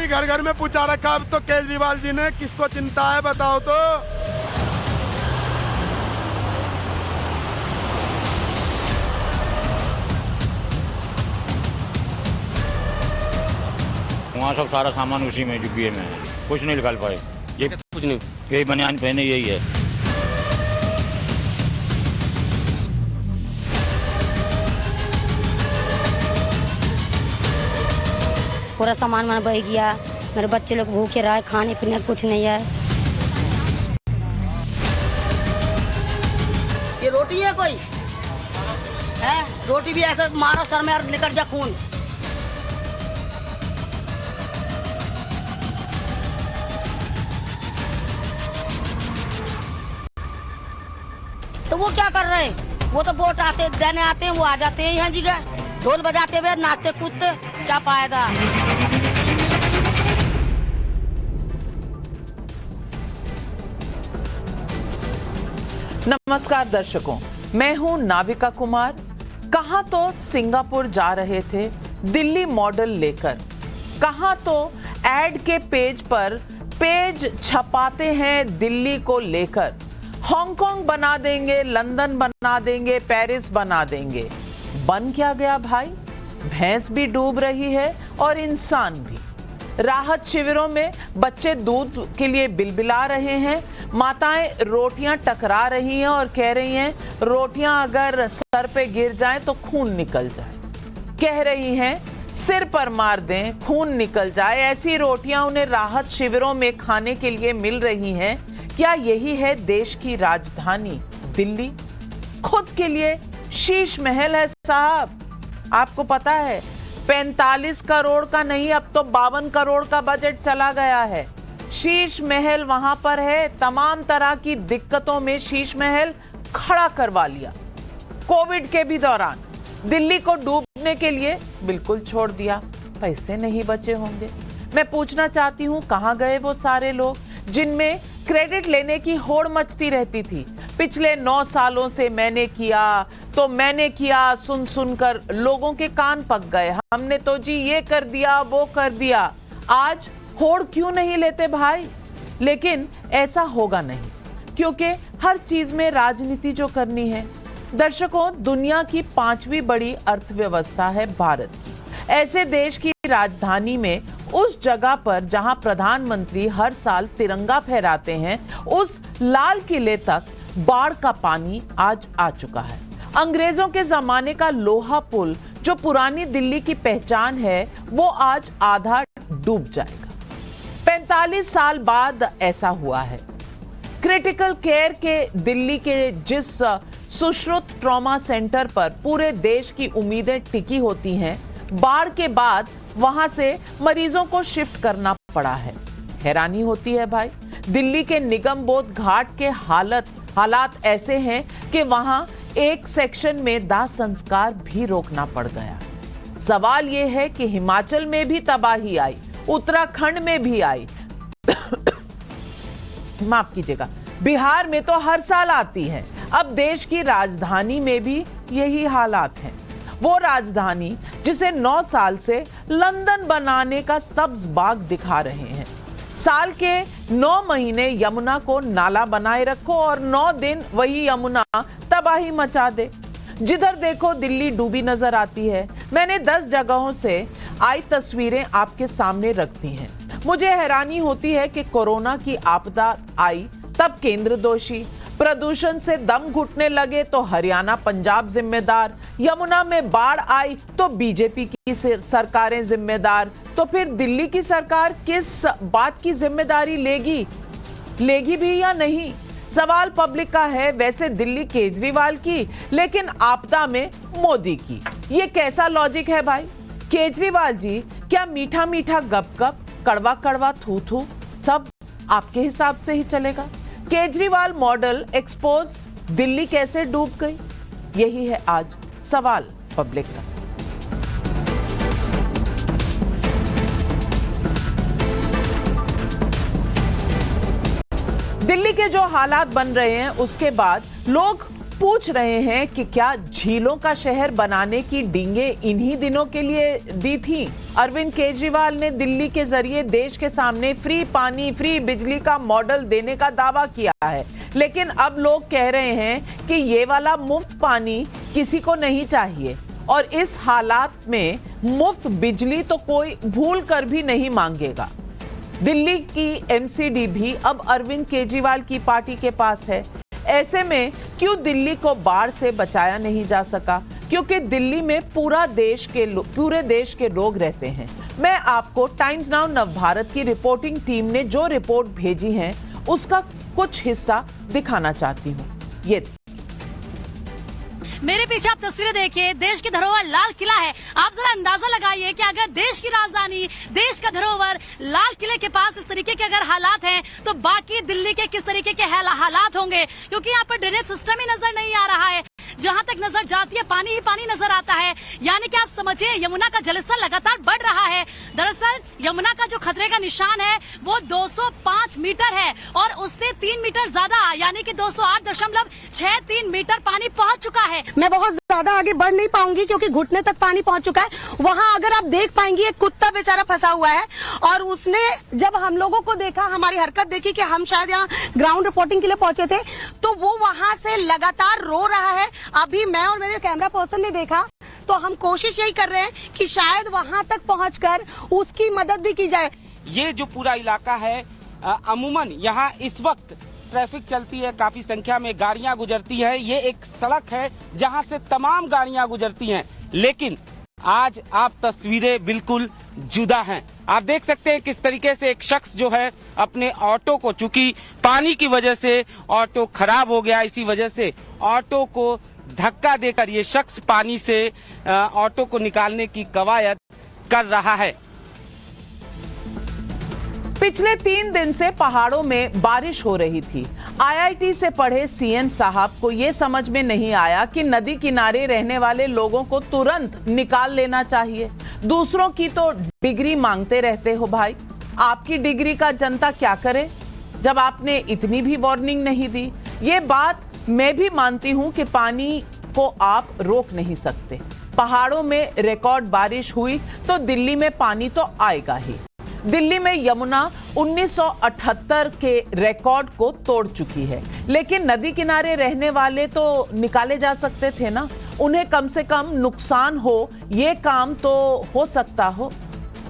भी घर घर में पूछा रखा। अब तो केजरीवाल जी ने किसको चिंता है बताओ तो। वहाँ सब सारा सामान उसी में डिब्बे में है, कुछ नहीं निकाल पाए। ये कुछ नहीं, यही बनियान पहने यही है। पूरा सामान मैंने बह गया, मेरे बच्चे लोग भूखे रहे, खाने पीने कुछ नहीं है। ये रोटी है कोई है? रोटी भी ऐसा मारो सर में और निकल जा खून। तो वो क्या कर रहे हैं? वो तो वोट आते देने आते हैं, वो आ जाते हैं यहाँ जगह ढोल बजाते हुए, नाचते कूदते, क्या फायदा। नमस्कार दर्शकों, मैं हूं नाविका कुमार। कहां तो सिंगापुर जा रहे थे दिल्ली मॉडल लेकर, कहां तो एड के पेज पर पेज छपाते हैं दिल्ली को लेकर। हांगकांग बना देंगे, लंदन बना देंगे, पेरिस बना देंगे। बन क्या गया भाई? भैंस भी डूब रही है और इंसान भी। राहत शिविरों में बच्चे दूध के लिए बिलबिला रहे हैं, माताएं रोटियां टकरा रही हैं और कह रही हैं रोटियां अगर सर पे गिर जाएं तो खून निकल जाए। कह रही हैं सिर पर मार दें खून निकल जाए। ऐसी रोटियां उन्हें राहत शिविरों में खाने के लिए मिल रही हैं। क्या यही है देश की राजधानी दिल्ली? खुद के लिए शीश महल है साहब। आपको पता है 45 करोड़ का नहीं, अब तो 52 करोड़ का बजट चला गया है। शीश महल वहां पर है। तमाम तरह की दिक्कतों में शीश महल खड़ा करवा लिया। कोविड के भी दौरान दिल्ली को डूबने के लिए बिल्कुल छोड़ दिया। पैसे नहीं बचे होंगे। मैं पूछना चाहती हूं कहां गए वो सारे लोग जिनमें क्रेडिट लेने की होड़ मचती रहती थी। पिछले 9 सालों से मैंने किया सुन सुनकर लोगों के कान पक गए। हमने तो जी ये कर दिया वो कर दिया। आज होड़ क्यों नहीं लेते भाई? लेकिन ऐसा होगा नहीं, क्योंकि हर चीज में राजनीति जो करनी है। दर्शकों, दुनिया की 5वीं बड़ी अर्थव्यवस्था है भारत की। ऐसे देश की राजधानी में, उस जगह पर जहां प्रधानमंत्री हर साल तिरंगा फहराते हैं, उस लाल किले तक बाढ़ का पानी आज आ चुका है। अंग्रेजों के जमाने का लोहा पुल जो पुरानी दिल्ली की पहचान है, वो आज आधा डूब जाएगा। 45 साल बाद ऐसा हुआ है। क्रिटिकल केयर के दिल्ली के जिस सुश्रुत ट्रॉमा सेंटर पर पूरे देश की उम्मीदें टिकी होती हैं, बाढ़ के बाद वहां से मरीजों को शिफ्ट करना पड़ा है। हैरानी होती है भाई। दिल्ली के निगम बोध घाट के हालात ऐसे हैं कि वहां एक सेक्शन में दाह संस्कार भी रोकना पड़ गया। सवाल यह है कि हिमाचल में भी तबाही आई, उत्तराखंड में भी आई, माफ कीजिएगा, बिहार में तो हर साल आती है। अब देश की राजधानी में भी यही हालात हैं। वो राजधानी जिसे 9 साल से लंदन बनाने का सब्ज बाग दिखा रहे हैं। साल के 9 महीने यमुना को नाला बनाए रखो और 9 दिन वही यमुना तबाही मचा दे। जिधर देखो दिल्ली डूबी नजर आती है। मैंने 10 जगहों से आई तस्वीरें आपके सामने रख दी हैं। मुझे हैरानी होती है कि कोरोना की आपदा आई तब केंद्र दोषी, प्रदूषण से दम घुटने लगे तो हरियाणा पंजाब जिम्मेदार, यमुना में बाढ़ आई तो बीजेपी की सरकारें जिम्मेदार। तो फिर दिल्ली की सरकार किस बात की जिम्मेदारी लेगी भी या नहीं? सवाल पब्लिक का है। वैसे दिल्ली केजरीवाल की, लेकिन आपदा में मोदी की। ये कैसा लॉजिक है भाई? केजरीवाल जी क्या मीठा मीठा गप गप, कड़वा कड़वा थू थू सब आपके हिसाब से ही चलेगा? केजरीवाल मॉडल एक्सपोज, दिल्ली कैसे डूब गई? यही है आज सवाल पब्लिक का। दिल्ली के जो हालात बन रहे हैं उसके बाद लोग पूछ रहे हैं कि क्या झीलों का शहर बनाने की डींगे इन्हीं दिनों के लिए दी थी? अरविंद केजरीवाल ने दिल्ली के जरिए देश के सामने फ्री पानी, फ्री बिजली का मॉडल देने का दावा किया है, लेकिन अब लोग कह रहे हैं कि ये वाला मुफ्त पानी किसी को नहीं चाहिए और इस हालात में मुफ्त बिजली तो कोई भूल कर भी नहीं मांगेगा। दिल्ली की एमसीडी भी अब अरविंद केजरीवाल की पार्टी के पास है। ऐसे में क्यों दिल्ली को बाढ़ से बचाया नहीं जा सका? क्योंकि दिल्ली में पूरे देश के लोग रहते हैं। मैं आपको टाइम्स नाउ नवभारत की रिपोर्टिंग टीम ने जो रिपोर्ट भेजी है उसका कुछ हिस्सा दिखाना चाहती हूँ। ये मेरे पीछे आप तस्वीरें देखिए, देश की धरोहर लाल किला है। आप जरा अंदाजा लगाइए कि अगर देश की राजधानी, देश का धरोहर लाल किले के पास इस तरीके के अगर हालात हैं तो बाकी दिल्ली के किस तरीके के हालात होंगे, क्योंकि यहाँ पर ड्रेनेज सिस्टम ही नजर नहीं आ रहा है। जहाँ तक नजर जाती है पानी ही पानी नजर आता है, यानी कि आप समझिए यमुना का जलस्तर लगातार बढ़ रहा है। दरअसल यमुना का जो खतरे का निशान है वो 205 मीटर है और उससे 3 मीटर ज्यादा यानी कि 208.63 मीटर पानी पहुँच चुका है। मैं बहुत ज्यादा आगे बढ़ नहीं पाऊंगी क्योंकि घुटने तक पानी पहुंच चुका है। वहाँ अगर आप देख पाएंगे एक कुत्ता बेचारा फंसा हुआ है और उसने जब हम लोगों को देखा, हमारी हरकत देखी कि हम शायद यहाँ ग्राउंड रिपोर्टिंग के लिए पहुंचे थे, तो वो वहाँ से लगातार रो रहा है। अभी मैं और मेरे कैमरा पर्सन ने देखा तो हम कोशिश यही कर रहे हैं कि शायद वहाँ तक पहुँचकर उसकी मदद भी की जाए। ये जो पूरा इलाका है अमूमन यहाँ इस वक्त ट्रैफिक चलती है, काफी संख्या में गाड़ियां गुजरती है। ये एक सड़क है जहां से तमाम गाड़ियां गुजरती हैं, लेकिन आज आप तस्वीरें बिल्कुल जुदा हैं। आप देख सकते हैं किस तरीके से एक शख्स जो है अपने ऑटो को, चूंकि पानी की वजह से ऑटो खराब हो गया, इसी वजह से ऑटो को धक्का देकर ये शख्स पानी से ऑटो को निकालने की कवायद कर रहा है। पिछले 3 दिन से पहाड़ों में बारिश हो रही थी। आईआईटी से पढ़े सीएम साहब को यह समझ में नहीं आया कि नदी किनारे रहने वाले लोगों को तुरंत निकाल लेना चाहिए। दूसरों की तो डिग्री मांगते रहते हो भाई, आपकी डिग्री का जनता क्या करे जब आपने इतनी भी वार्निंग नहीं दी। ये बात मैं भी मानती हूं कि पानी को आप रोक नहीं सकते। पहाड़ों में रिकॉर्ड बारिश हुई तो दिल्ली में पानी तो आएगा ही। दिल्ली में यमुना 1978 के रिकॉर्ड को तोड़ चुकी है, लेकिन नदी किनारे रहने वाले तो निकाले जा सकते थे ना। उन्हें कम से कम नुकसान हो ये काम तो हो सकता हो,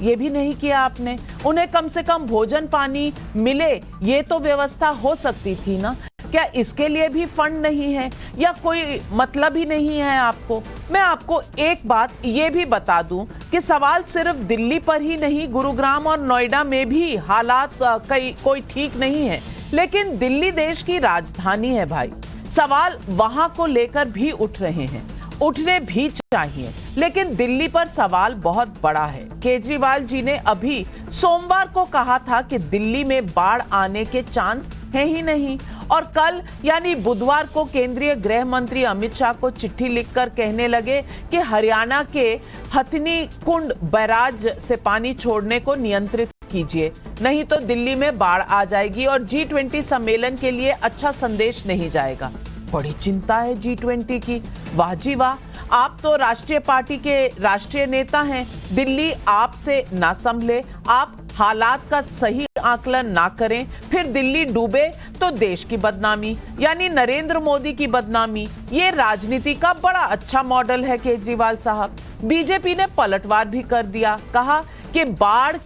ये भी नहीं किया आपने। उन्हें कम से कम भोजन पानी मिले ये तो व्यवस्था हो सकती थी ना। क्या इसके लिए भी फंड नहीं है या कोई मतलब ही नहीं है आपको? मैं आपको एक बात ये भी बता दूं कि सवाल सिर्फ दिल्ली पर ही नहीं, गुरुग्राम और नोएडा में भी हालात कोई ठीक नहीं है। लेकिन दिल्ली देश की राजधानी है भाई, सवाल वहां को लेकर भी उठ रहे हैं, उठने भी चाहिए। लेकिन दिल्ली पर सवाल बहुत बड़ा है। केजरीवाल जी ने अभी सोमवार को कहा था कि दिल्ली में बाढ़ आने के चांस है ही नहीं, और कल यानी बुधवार को केंद्रीय गृह मंत्री अमित शाह को चिट्ठी लिखकर कहने लगे कि हरियाणा के हथनी कुंड बैराज से पानी छोड़ने को नियंत्रित कीजिए, नहीं तो दिल्ली में बाढ़ आ जाएगी और G20 सम्मेलन के लिए अच्छा संदेश नहीं जाएगा। बड़ी चिंता है G20 की। वाह जी वाह, आप तो राष्ट्रीय पार्टी के राष्ट्रीय नेता हैं। दिल्ली आपसे ना संभले, आप हालात का सही आकलन ना करें, फिर दिल्ली डूबे तो देश की बदनामी, यानी नरेंद्र मोदी की बदनामी। ये राजनीति का बड़ा अच्छा मॉडल है केजरीवाल साहब। बीजेपी ने पलटवार भी कर दिया, कहा कि बाढ़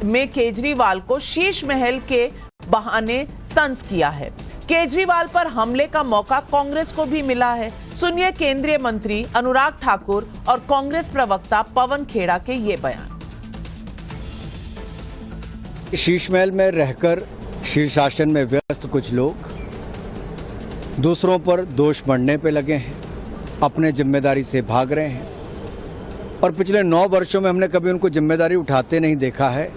में केजरीवाल को शीश महल के बहाने तंज किया है। केजरीवाल पर हमले का मौका कांग्रेस को भी मिला है। सुनिए केंद्रीय मंत्री अनुराग ठाकुर और कांग्रेस प्रवक्ता पवन खेड़ा के ये बयान। शीश महल में रहकर शीर्षासन में व्यस्त कुछ लोग दूसरों पर दोष मढ़ने पे लगे हैं, अपने जिम्मेदारी से भाग रहे हैं, और पिछले 9 वर्षों में हमने कभी उनको जिम्मेदारी उठाते नहीं देखा है,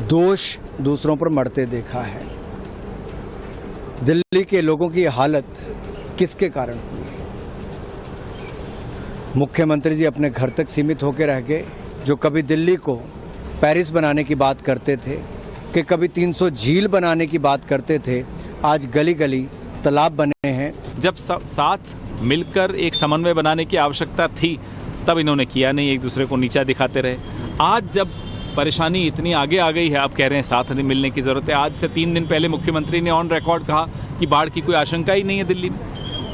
दोष दूसरों पर मढ़ते देखा है। दिल्ली के लोगों की हालत किसके कारण हुई? मुख्यमंत्री जी अपने घर तक सीमित होकर रह गए। जो कभी दिल्ली को पेरिस बनाने की बात करते थे, कि कभी 300 झील बनाने की बात करते थे, आज गली गली तालाब बने हैं। जब साथ मिलकर एक समन्वय बनाने की आवश्यकता थी तब इन्होंने किया नहीं, एक दूसरे को नीचा दिखाते रहे। आज जब परेशानी इतनी आगे आ गई है, आप कह रहे हैं साथ नहीं मिलने की जरूरत है। आज से 3 दिन पहले मुख्यमंत्री ने ऑन रिकॉर्ड कहा कि बाढ़ की कोई आशंका ही नहीं है दिल्ली में।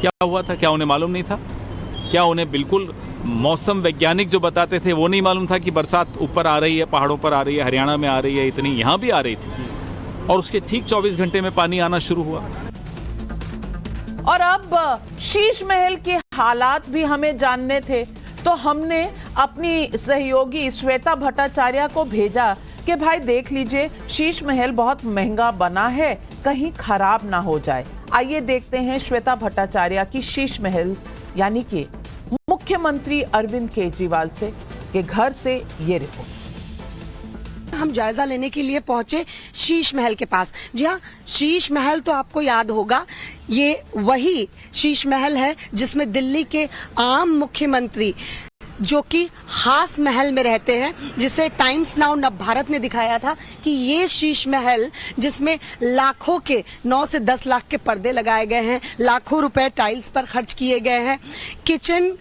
क्या हुआ था? क्या उन्हें मालूम नहीं था? क्या उन्हें बिल्कुल मौसम वैज्ञानिक जो बताते थे वो नहीं मालूम था कि बरसात ऊपर आ रही है, पहाड़ों पर आ रही है, हरियाणा में आ रही है, इतनी यहाँ भी आ रही थी, और उसके ठीक 24 घंटे में पानी आना शुरू हुआ। और अब शीश महल के हालात भी हमें जानने थे, तो हमने अपनी सहयोगी श्वेता भट्टाचार्य को भेजा कि भाई देख लीजिए, शीश महल बहुत महंगा बना है, कहीं खराब ना हो जाए। आइए देखते हैं श्वेता भट्टाचार्य की शीश महल यानी कि मुख्यमंत्री अरविंद केजरीवाल से के घर से ये रिपोर्ट। हम जायजा लेने के लिए पहुंचे शीश महल के पास। जी हाँ, शीश महल तो आपको याद होगा, ये वही शीश महल है जिसमें दिल्ली के आम मुख्यमंत्री जो कि हास महल में रहते हैं, जिसे टाइम्स नाउ नव भारत ने दिखाया था कि ये शीश महल जिसमें लाखों के 9 से 10 लाख के पर्दे लगाए गए हैं, लाखों रुपए टाइल्स पर खर्च किए गए हैं, किचन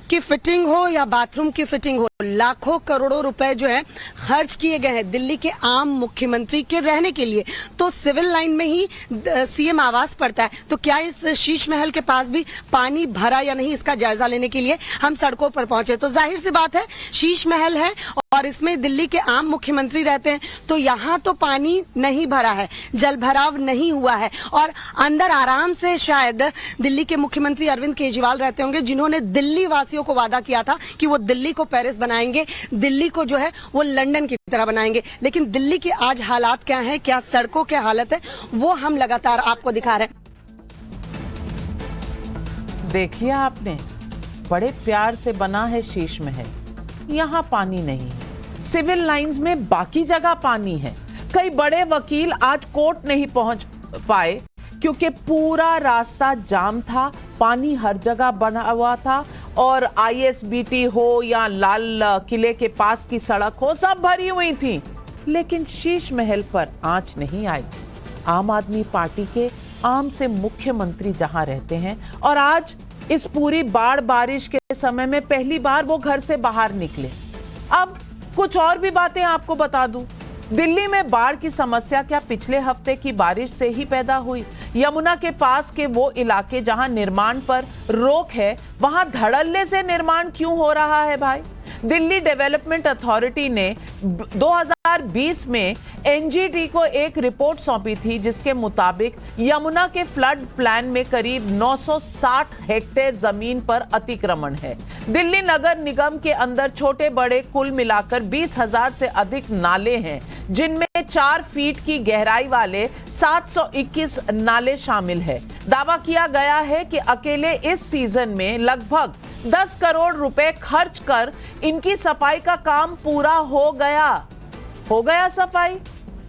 की फिटिंग हो या बाथरूम की फिटिंग हो, लाखों करोड़ों रुपए जो है खर्च किए गए हैं दिल्ली के आम मुख्यमंत्री के रहने के लिए। तो सिविल लाइन में ही सीएम आवास पड़ता है। तो क्या इस शीश महल के पास भी पानी भरा या नहीं, इसका जायजा लेने के लिए हम सड़कों पर पहुंचे। तो जाहिर सी बात है, शीश महल है और इसमें दिल्ली के आम मुख्यमंत्री रहते हैं, तो यहाँ तो पानी नहीं भरा है, जल भराव नहीं हुआ है, और अंदर आराम से शायद दिल्ली के मुख्यमंत्री अरविंद केजरीवाल रहते होंगे, जिन्होंने दिल्ली वासियों को वादा किया था कि वो दिल्ली को पेरिस बनाएंगे, दिल्ली को जो है वो लंदन की तरह बनाएंगे। लेकिन दिल्ली के आज हालात क्या हैं, क्या सड़कों के हालत है, वो हम लगातार आपको दिखा रहे हैं। देखिए आपने, बड़े प्यार से बना है शीश महल, यहाँ पानी नहीं है। सिविल लाइंस में बाकी जगह पानी है। कई बड़े वकील आज कोर्ट नहीं पहुंच पाए क्योंकि पूरा रास्ता जाम था, पानी हर जगह बना हुआ था, और आईएसबीटी हो या लाल किले के पास की सड़क हो, सब भरी हुई थी। लेकिन शीश महल पर आंच नहीं आई। आम आदमी पार्टी के आम से मुख्यमंत्री जहां रहते हैं, और आज इस पूरी बाढ़ बारिश के समय में पहली बार वो घर से बाहर निकले। अब कुछ और भी बातें आपको बता दूं। दिल्ली में बाढ़ की समस्या क्या पिछले हफ्ते की बारिश से ही पैदा हुई? यमुना के पास के वो इलाके जहां निर्माण पर रोक है, वहां धड़ल्ले से निर्माण क्यों हो रहा है भाई? दिल्ली डेवलपमेंट अथॉरिटी ने 2020 में एनजीटी को एक रिपोर्ट सौंपी थी, जिसके मुताबिक यमुना के फ्लड प्लान में करीब 960 हेक्टेयर जमीन पर अतिक्रमण है। दिल्ली नगर निगम के अंदर छोटे बड़े कुल मिलाकर 20,000 से अधिक नाले हैं, जिनमें 4 फीट की गहराई वाले 721 नाले शामिल है। दावा किया गया है कि अकेले इस सीजन में लगभग 10 करोड़ रुपए खर्च कर इनकी सफाई का काम पूरा हो गया सफाई।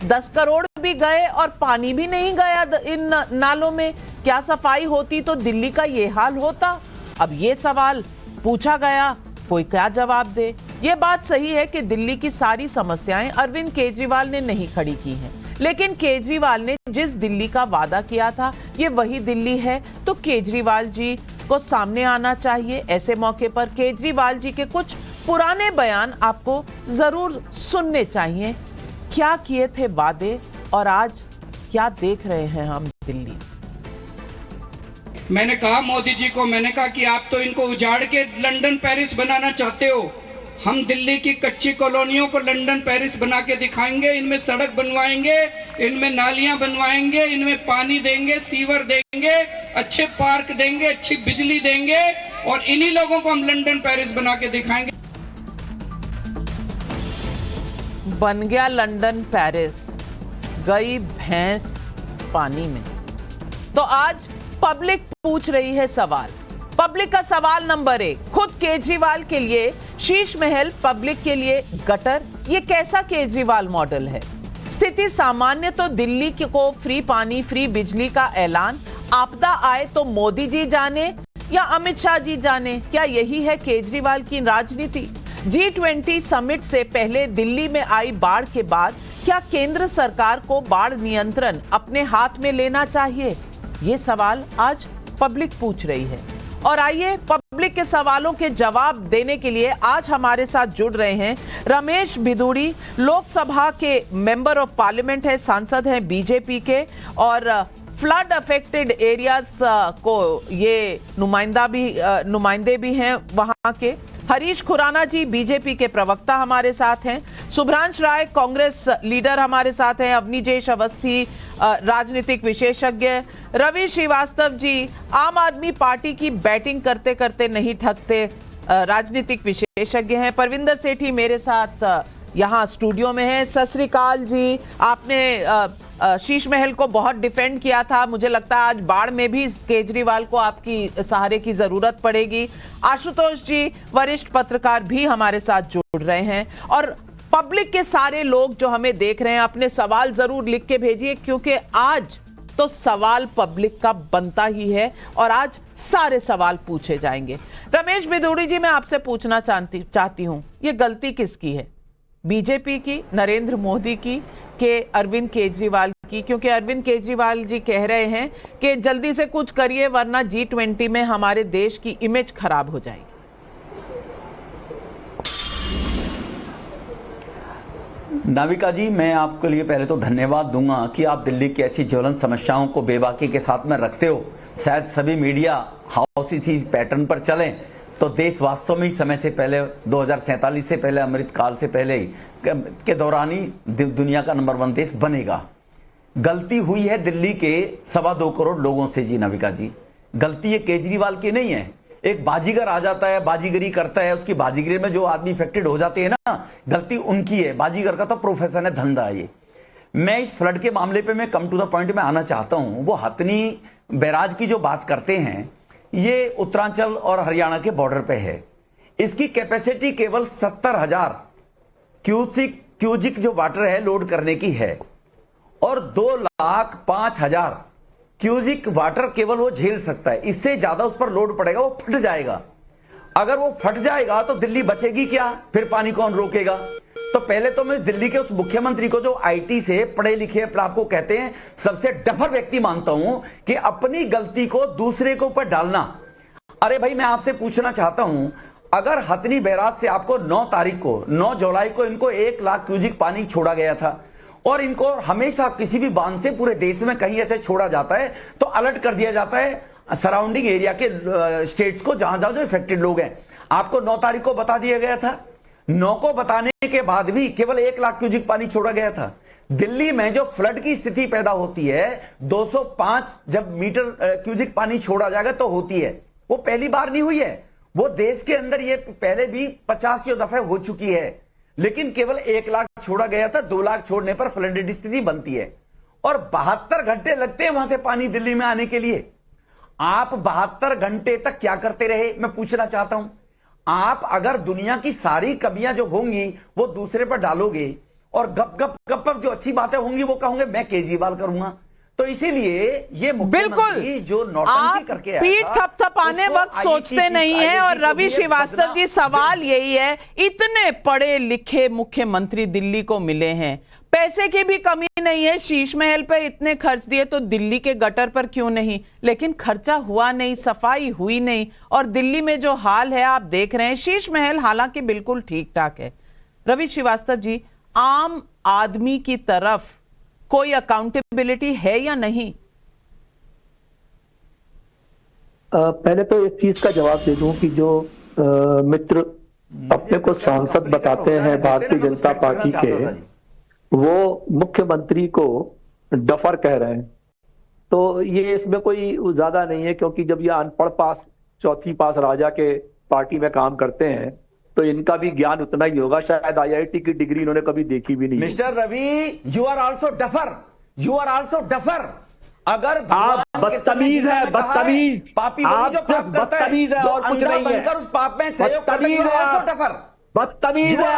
10 करोड़ भी गए और पानी भी नहीं गया इन नालों में। क्या सफाई होती तो दिल्ली का ये हाल होता? अब ये सवाल पूछा गया, कोई क्या जवाब दे। ये बात सही है कि दिल्ली की सारी समस्याएं अरविंद केजरीवाल ने नहीं खड़ी की हैं, लेकिन केजरीवाल ने जिस दिल्ली का वादा किया था, ये वही दिल्ली है। तो केजरीवाल जी को सामने आना चाहिए। ऐसे मौके पर केजरीवाल जी के कुछ पुराने बयान आपको जरूर सुनने चाहिए। क्या किए थे वादे और आज क्या देख रहे हैं हम दिल्ली? मैंने कहा मोदी जी को, मैंने कहा कि आप तो इनको उजाड़ के लंदन पेरिस बनाना चाहते हो। हम दिल्ली की कच्ची कॉलोनियों को लंदन पेरिस बना के दिखाएंगे। इनमें सड़क बनवाएंगे, इनमें नालियां बनवाएंगे, इनमें पानी देंगे, सीवर देंगे, अच्छे पार्क देंगे, अच्छी बिजली देंगे, और इन्हीं लोगों को हम लंदन पेरिस बना के दिखाएंगे। बन गया लंदन पेरिस, गई भैंस पानी में। तो आज पब्लिक पूछ रही है सवाल। पब्लिक का सवाल नंबर 1, खुद केजरीवाल के लिए शीश महल, पब्लिक के लिए गटर। ये कैसा केजरीवाल मॉडल है? स्थिति सामान्य तो दिल्ली को फ्री पानी, फ्री बिजली का ऐलान, आपदा आए तो मोदी जी जाने या अमित शाह जी जाने। क्या यही है केजरीवाल की राजनीति? G20 समिट से पहले दिल्ली में आई बाढ़ के बाद क्या केंद्र सरकार को बाढ़ नियंत्रण अपने हाथ में लेना चाहिए? ये सवाल आज पब्लिक पूछ रही है। और आइए पब्लिक के सवालों के जवाब देने के लिए आज हमारे साथ जुड़ रहे हैं रमेश भिदुड़ी, लोकसभा के मेंबर ऑफ पार्लियामेंट है, सांसद हैं बीजेपी के, और फ्लड अफेक्टेड एरियाज को ये नुमाइंदे भी हैं वहां के। हरीश खुराना जी बीजेपी के प्रवक्ता हमारे साथ हैं, शुभ्रांश राय कांग्रेस लीडर हमारे साथ हैं, अवनीजेश अवस्थी राजनीतिक विशेषज्ञ, रवि श्रीवास्तव जी आम आदमी पार्टी की बैटिंग करते करते नहीं थकते राजनीतिक विशेषज्ञ हैं, परविंदर सेठी मेरे साथ यहाँ स्टूडियो में है। सत श्री अकाल जी, आपने शीश महल को बहुत डिफेंड किया था, मुझे लगता है आज बाढ़ में भी केजरीवाल को आपकी सहारे की जरूरत पड़ेगी। आशुतोष जी वरिष्ठ पत्रकार भी हमारे साथ जुड़ रहे हैं, और पब्लिक के सारे लोग जो हमें देख रहे हैं अपने सवाल जरूर लिख के भेजिए, क्योंकि आज तो सवाल पब्लिक का बनता ही है और आज सारे सवाल पूछे जाएंगे। रमेश भिदुड़ी जी, मैं आपसे पूछना चाहती हूं, ये गलती किसकी है? बीजेपी की, नरेंद्र मोदी की, के अरविंद केजरीवाल की? क्योंकि अरविंद केजरीवाल जी कह रहे हैं कि जल्दी से कुछ करिए वरना G20 में हमारे देश की इमेज खराब हो जाएगी। नाविका जी, मैं आपके लिए पहले तो धन्यवाद दूंगा कि आप दिल्ली की ऐसी ज्वलंत समस्याओं को बेबाकी के साथ में रखते हो। शायद सभी मीडिया हाउस इसी पैटर्न पर चलें तो देश वास्तव में ही समय से पहले 2047 से पहले, अमृतकाल से पहले ही के दौरान ही दुनिया का नंबर 1 देश बनेगा। गलती हुई है दिल्ली के 2.25 करोड़ लोगों से जी नाविका जी, गलती ये केजरीवाल की नहीं है। एक बाजीगर आ जाता है, बाजीगरी करता है, उसकी बाजीगरी में जो आदमी इफेक्टेड हो जाते हैं ना, गलती उनकी है। बाजीगर का तो प्रोफेशन है, धंधा है ये। मैं इस फ्लड के मामले पे मैं कम टू द पॉइंट में आना चाहता हूं। वो हथनी बैराज की जो बात करते हैं, ये उत्तरांचल और हरियाणा के बॉर्डर पे है। इसकी कैपेसिटी केवल 70,000 क्यूजिक जो वाटर है लोड करने की है, और 2,05,000 क्यूजिक वाटर केवल वो झेल सकता है। इससे ज्यादा उस पर लोड पड़ेगा वो फट जाएगा। अगर वो फट जाएगा तो दिल्ली बचेगी क्या? फिर पानी कौन रोकेगा? तो पहले तो मैं दिल्ली के उस मुख्यमंत्री को जो आईटी से पढ़े लिखे आपको कहते हैं सबसे डफर व्यक्ति मानता हूं कि अपनी गलती को दूसरे के ऊपर डालना। अरे भाई, मैं आपसे पूछना चाहता हूं, अगर हथनी बैराज से आपको 9 जुलाई को इनको 1 लाख क्यूजिक पानी छोड़ा गया था, और इनको हमेशा किसी भी बांध से पूरे देश में कहीं ऐसे छोड़ा जाता है तो अलर्ट कर दिया जाता है सराउंडिंग एरिया के स्टेट्स को, जहां जहां जो इफेक्टेड लोग हैं। आपको 9 तारीख को बता दिया गया था। 9 को बताने के बाद भी केवल 1 लाख क्यूजिक पानी छोड़ा गया था। दिल्ली में जो फ्लड की स्थिति पैदा होती है, 205 जब मीटर क्यूजिक पानी छोड़ा जाएगा तो होती है। वो पहली बार नहीं हुई है, वो देश के अंदर ये पहले भी 50 दफे हो चुकी है, लेकिन केवल 1 लाख छोड़ा गया था। 2 लाख छोड़ने पर फ्लडेड स्थिति बनती है, और 72 घंटे लगते हैं वहां से पानी दिल्ली में आने के लिए। आप 72 घंटे तक क्या करते रहे, मैं पूछना चाहता हूं। आप अगर दुनिया की सारी कमियां जो होंगी वो दूसरे पर डालोगे, और गप जो अच्छी बातें होंगी वो कहोगे मैं केजरीवाल करूंगा, तो इसीलिए ये मुख्यमंत्री जो नौटंकी करके आया, पीठ थपथपाने वक्त सोचते नहीं है। और रवि श्रीवास्तव जी, सवाल यही है, इतने पढ़े लिखे मुख्यमंत्री दिल्ली को मिले हैं, पैसे की भी कमी नहीं है, शीश महल पर इतने खर्च दिए तो दिल्ली के गटर पर क्यों नहीं? लेकिन खर्चा हुआ नहीं, सफाई हुई नहीं, और दिल्ली में जो हाल है आप देख रहे हैं। शीश महल हालांकि बिल्कुल ठीक ठाक है। रवि श्रीवास्तव जी, आम आदमी की तरफ कोई अकाउंटेबिलिटी है या नहीं? पहले तो एक चीज का जवाब दे दूं कि जो मित्र अपने को सांसद बताते हैं भारतीय जनता पार्टी के, वो मुख्यमंत्री को डफर कह रहे हैं, तो ये इसमें कोई ज्यादा नहीं है, क्योंकि जब ये अनपढ़ पास चौथी पास राजा के पार्टी में काम करते हैं तो इनका भी ज्ञान उतना ही होगा। शायद IIT की डिग्री इन्होंने कभी देखी भी नहीं। Mister Ravi, you are also duffer, you are also duffer. अगर आप बदतमीज है, बदतमीज, पापी जो पाप करता है, जो और कुछ नहीं है, उस पाप में सहयोग करता है, बदतमीज है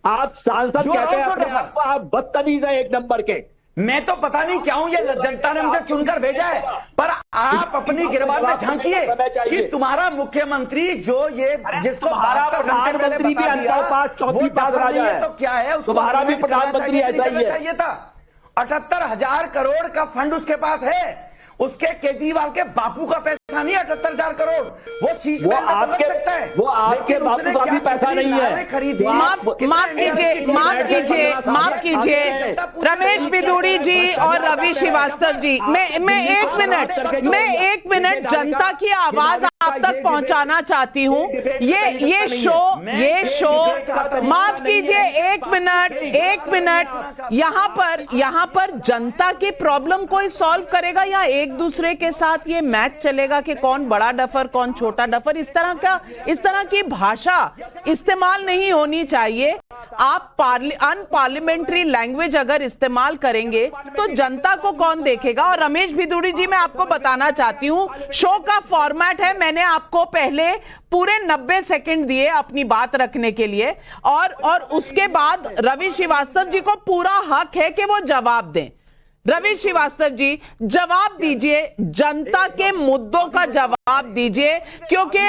आप सांसद कहते हैं आप बदतमीज है एक नंबर के। मैं तो पता नहीं क्या हूं, ये जनता ने मुझे चुनकर भेजा है, पर आप अपनी गिरबान में झांकिए कि तुम्हारा मुख्यमंत्री जो ये जिसको प्रधानमंत्री भी अंतर पास चौथी पास राजा है, तो क्या है, तुम्हारा भी प्रधानमंत्री ऐसा ही है। चाहिए था। 78,000 करोड़ का फंड उसके पास है, उसके केजरीवाल के बापू का पैसा नहीं, 78,000 करोड़ वो शीश महल में तो लग सकता है, वो आपके बापू का भी पैसा नहीं है। माफ कीजिए रमेश बिदूड़ी जी और रवि श्रीवास्तव जी, मैं एक मिनट जनता की आवाज आप तक पहुंचाना चाहती हूं। ये शो माफ कीजिए, एक मिनट, यहाँ पर जनता की प्रॉब्लम कोई सॉल्व करेगा या एक दूसरे के साथ ये मैच चलेगा कि कौन बड़ा डफर कौन छोटा डफर? इस तरह की भाषा इस्तेमाल नहीं होनी चाहिए। आप अनपार्लियामेंट्री लैंग्वेज अगर इस्तेमाल करेंगे तो जनता को कौन देखेगा? और रमेश बिदूड़ी जी, मैं आपको बताना चाहती हूं, शो का फॉर्मेट है, मैंने आपको पहले पूरे 90 सेकंड दिए अपनी बात रखने के लिए, और उसके बाद रवि श्रीवास्तव जी को पूरा हक है कि वो जवाब दें। रवि श्रीवास्तव जी, जवाब दीजिए, जनता के मुद्दों का जवाब दीजिए, क्योंकि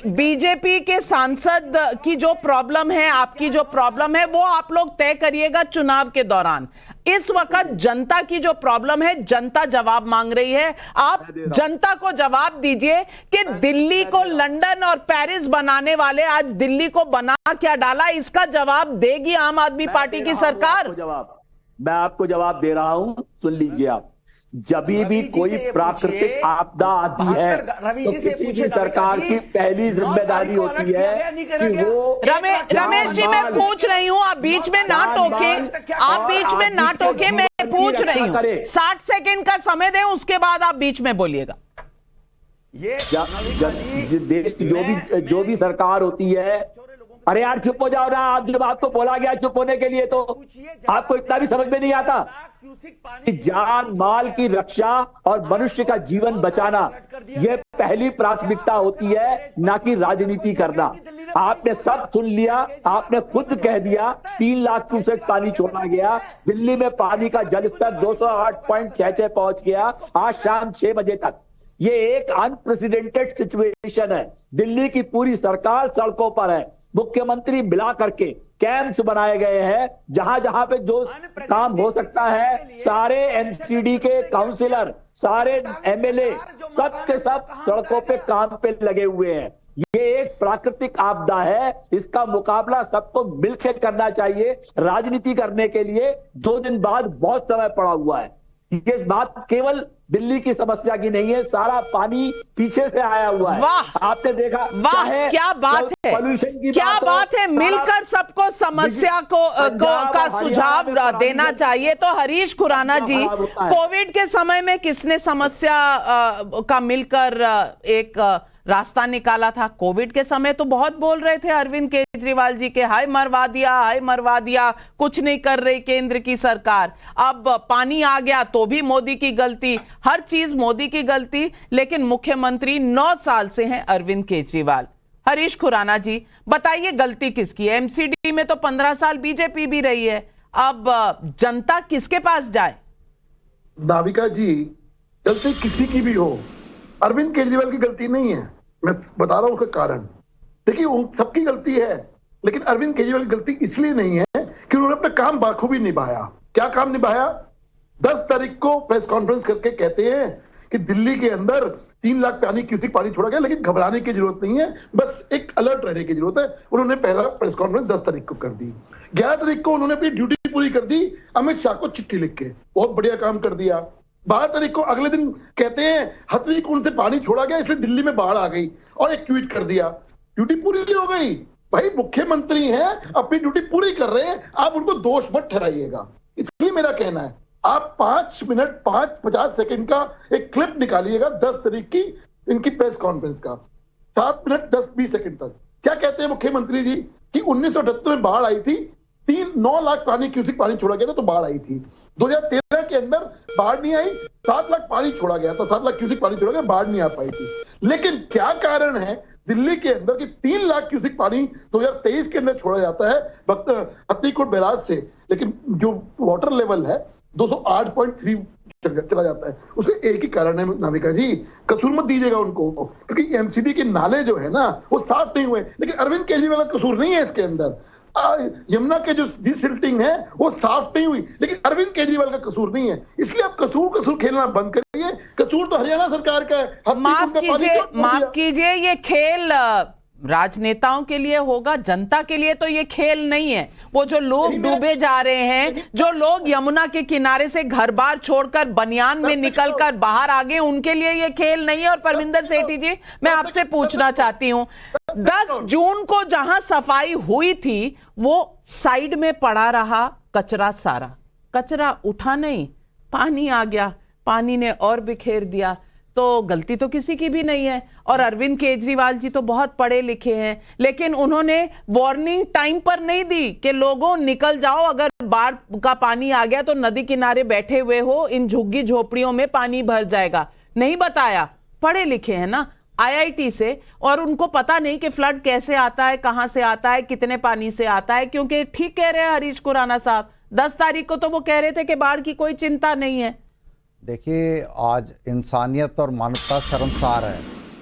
बीजेपी के सांसद की जो प्रॉब्लम है, आपकी जो प्रॉब्लम है, वो आप लोग तय करिएगा चुनाव के दौरान। इस वक्त जनता की जो प्रॉब्लम है, जनता जवाब मांग रही है। आप जनता को जवाब दीजिए कि दिल्ली को लंदन और पेरिस बनाने वाले आज दिल्ली को बना क्या डाला, इसका जवाब देगी आम आदमी पार्टी की सरकार? मैं आपको जवाब दे रहा हूं, सुन लीजिए आप। जब भी कोई प्राकृतिक आपदा आती है तो किसी भी सरकार की पहली जिम्मेदारी होती है कि वो रमेश जी, मैं पूछ रही हूँ, आप बीच में ना टोके, मैं पूछ रही हूँ। 60 सेकंड का समय दें, उसके बाद आप बीच में बोलिएगा। देश की जो भी सरकार होती है, अरे यार चुप हो जाओ ना आप, जब आपको बोला गया चुप होने के लिए तो आपको इतना भी समझ में नहीं आता कि जान माल की रक्षा और मनुष्य का जीवन बचाना यह पहली प्राथमिकता होती है, ना कि राजनीति करना। आपने सब सुन लिया, आपने खुद कह दिया 3 लाख क्यूसेक पानी छोड़ा गया, दिल्ली में पानी का जलस्तर 208.66 पहुंच गया आज शाम 6 बजे तक। ये एक अनप्रेसिडेंटेड सिचुएशन है। दिल्ली की पूरी सरकार सड़कों पर है, मुख्यमंत्री मिला करके कैंप्स बनाए गए हैं, जहां जहां पे जो काम हो सकता है, सारे एमसीडी के काउंसिलर, सारे एमएलए, सब के सब सड़कों पे काम पे लगे हुए हैं। ये एक प्राकृतिक आपदा है, इसका मुकाबला सबको मिलकर करना चाहिए। राजनीति करने के लिए 2 दिन बाद बहुत समय पड़ा हुआ है। ये बात केवल दिल्ली की समस्या की नहीं है, सारा पानी पीछे से आया हुआ है। वाह, आपने देखा, वाह, क्या बात है, क्या बात है। मिलकर सबको समस्या का सुझाव देना चाहिए। तो हरीश खुराना जी, कोविड के समय में किसने समस्या का मिलकर एक रास्ता निकाला था? कोविड के समय तो बहुत बोल रहे थे अरविंद केजरीवाल जी के, हाय मरवा दिया, कुछ नहीं कर रही केंद्र की सरकार। अब पानी आ गया तो भी मोदी की गलती, हर चीज मोदी की गलती, लेकिन मुख्यमंत्री 9 साल से हैं अरविंद केजरीवाल। हरीश खुराना जी, बताइए गलती किसकी है? एमसीडी में तो 15 साल बीजेपी भी रही है, अब जनता किसके पास जाए? नाविका जी, गलती किसी की भी हो, अरविंद केजरीवाल की गलती नहीं है। मैं बता रहा हूं उसका कारण। देखिए, उन सबकी गलती है, लेकिन अरविंद केजरीवाल की गलती इसलिए नहीं है कि उन्होंने अपना काम बाखूबी निभाया। क्या काम निभाया? 10 तारीख को प्रेस कॉन्फ्रेंस करके कहते हैं कि दिल्ली के अंदर 3 लाख क्यूसेक पानी छोड़ा गया, लेकिन घबराने की जरूरत नहीं है, बस एक अलर्ट रहने की जरूरत है। उन्होंने पहला प्रेस कॉन्फ्रेंस 10 तारीख को कर दी। 11 तारीख को उन्होंने अपनी ड्यूटी पूरी कर दी, अमित शाह को चिट्ठी लिख के, बहुत बढ़िया काम कर दिया। 12 तारीख को अगले दिन कहते हैं हथनी कुंड से पानी छोड़ा गया, इसलिए दिल्ली में बाढ़ आ गई, और एक ट्वीट कर दिया। ड्यूटी पूरी नहीं हो गई भाई, मुख्यमंत्री हैं, अपनी ड्यूटी पूरी कर रहे हैं, आप उनको दोष मत ठहराइएगा। इसलिए मेरा कहना है, आप 5 मिनट 50 सेकंड का एक क्लिप निकालिएगा 10 तारीख की इनकी प्रेस कॉन्फ्रेंस का, 7 मिनट 10-20 सेकंड तक। क्या कहते हैं मुख्यमंत्री जी कि 1978 में बाढ़ आई थी, 9 लाख क्यूसेक पानी छोड़ा गया था तो बाढ़ आई थी। 2013 के अंदर बाढ़ नहीं आई, 7 लाख पानी छोड़ा गया था, 7 लाख क्यूसेक पानी छोड़ा गया, बाढ़ नहीं आ पाई थी। लेकिन क्या कारण है दिल्ली के अंदर कि 3 लाख क्यूसेक पानी 2023 के अंदर छोड़ा जाता है हथनीकुंड बैराज से, लेकिन जो वाटर लेवल है 208.3 चला जाता है। उसका एक ही कारण है नाविका जी, कसूर मत दीजिएगा उनको, क्योंकि एमसीडी के नाले जो है ना वो साफ नहीं हुए, लेकिन अरविंद केजरीवाल का कसूर नहीं है इसके अंदर। यमुना के जो डिसिल्टिंग है वो साफ नहीं हुई, लेकिन अरविंद केजरीवाल का कसूर नहीं है। इसलिए आप कसूर खेलना बंद करिए। कसूर तो हरियाणा सरकार का है। माफ कीजिए, ये खेल राजनेताओं के लिए होगा, जनता के लिए तो ये खेल नहीं है। वो जो लोग डूबे जा रहे हैं, जो लोग यमुना के किनारे से घर बार छोड़कर बनियान में निकलकर बाहर आ गए, उनके लिए ये खेल नहीं है। और परविंदर सेठी जी, मैं आपसे पूछना चाहती हूं, 10 जून को जहां सफाई हुई थी वो साइड में पड़ा रहा कचरा, सारा कचरा उठा नहीं, पानी आ गया, पानी ने और बिखेर दिया। तो गलती तो किसी की भी नहीं है। और अरविंद केजरीवाल जी तो बहुत पढ़े लिखे हैं, लेकिन उन्होंने वार्निंग टाइम पर नहीं दी कि लोगों निकल जाओ, अगर बाढ़ का पानी आ गया तो नदी किनारे बैठे हुए हो, इन झुग्गी झोपड़ियों में पानी भर जाएगा। नहीं बताया। पढ़े लिखे हैं ना IIT से, और उनको पता नहीं कि फ्लड कैसे आता है, कहां से आता है, कितने पानी से आता है। क्योंकि ठीक कह रहे हैं हरीश खुराना साहब, 10 तारीख को तो वो कह रहे थे कि बाढ़ की कोई चिंता नहीं है। देखिए, आज इंसानियत और मानवता शर्मसार है।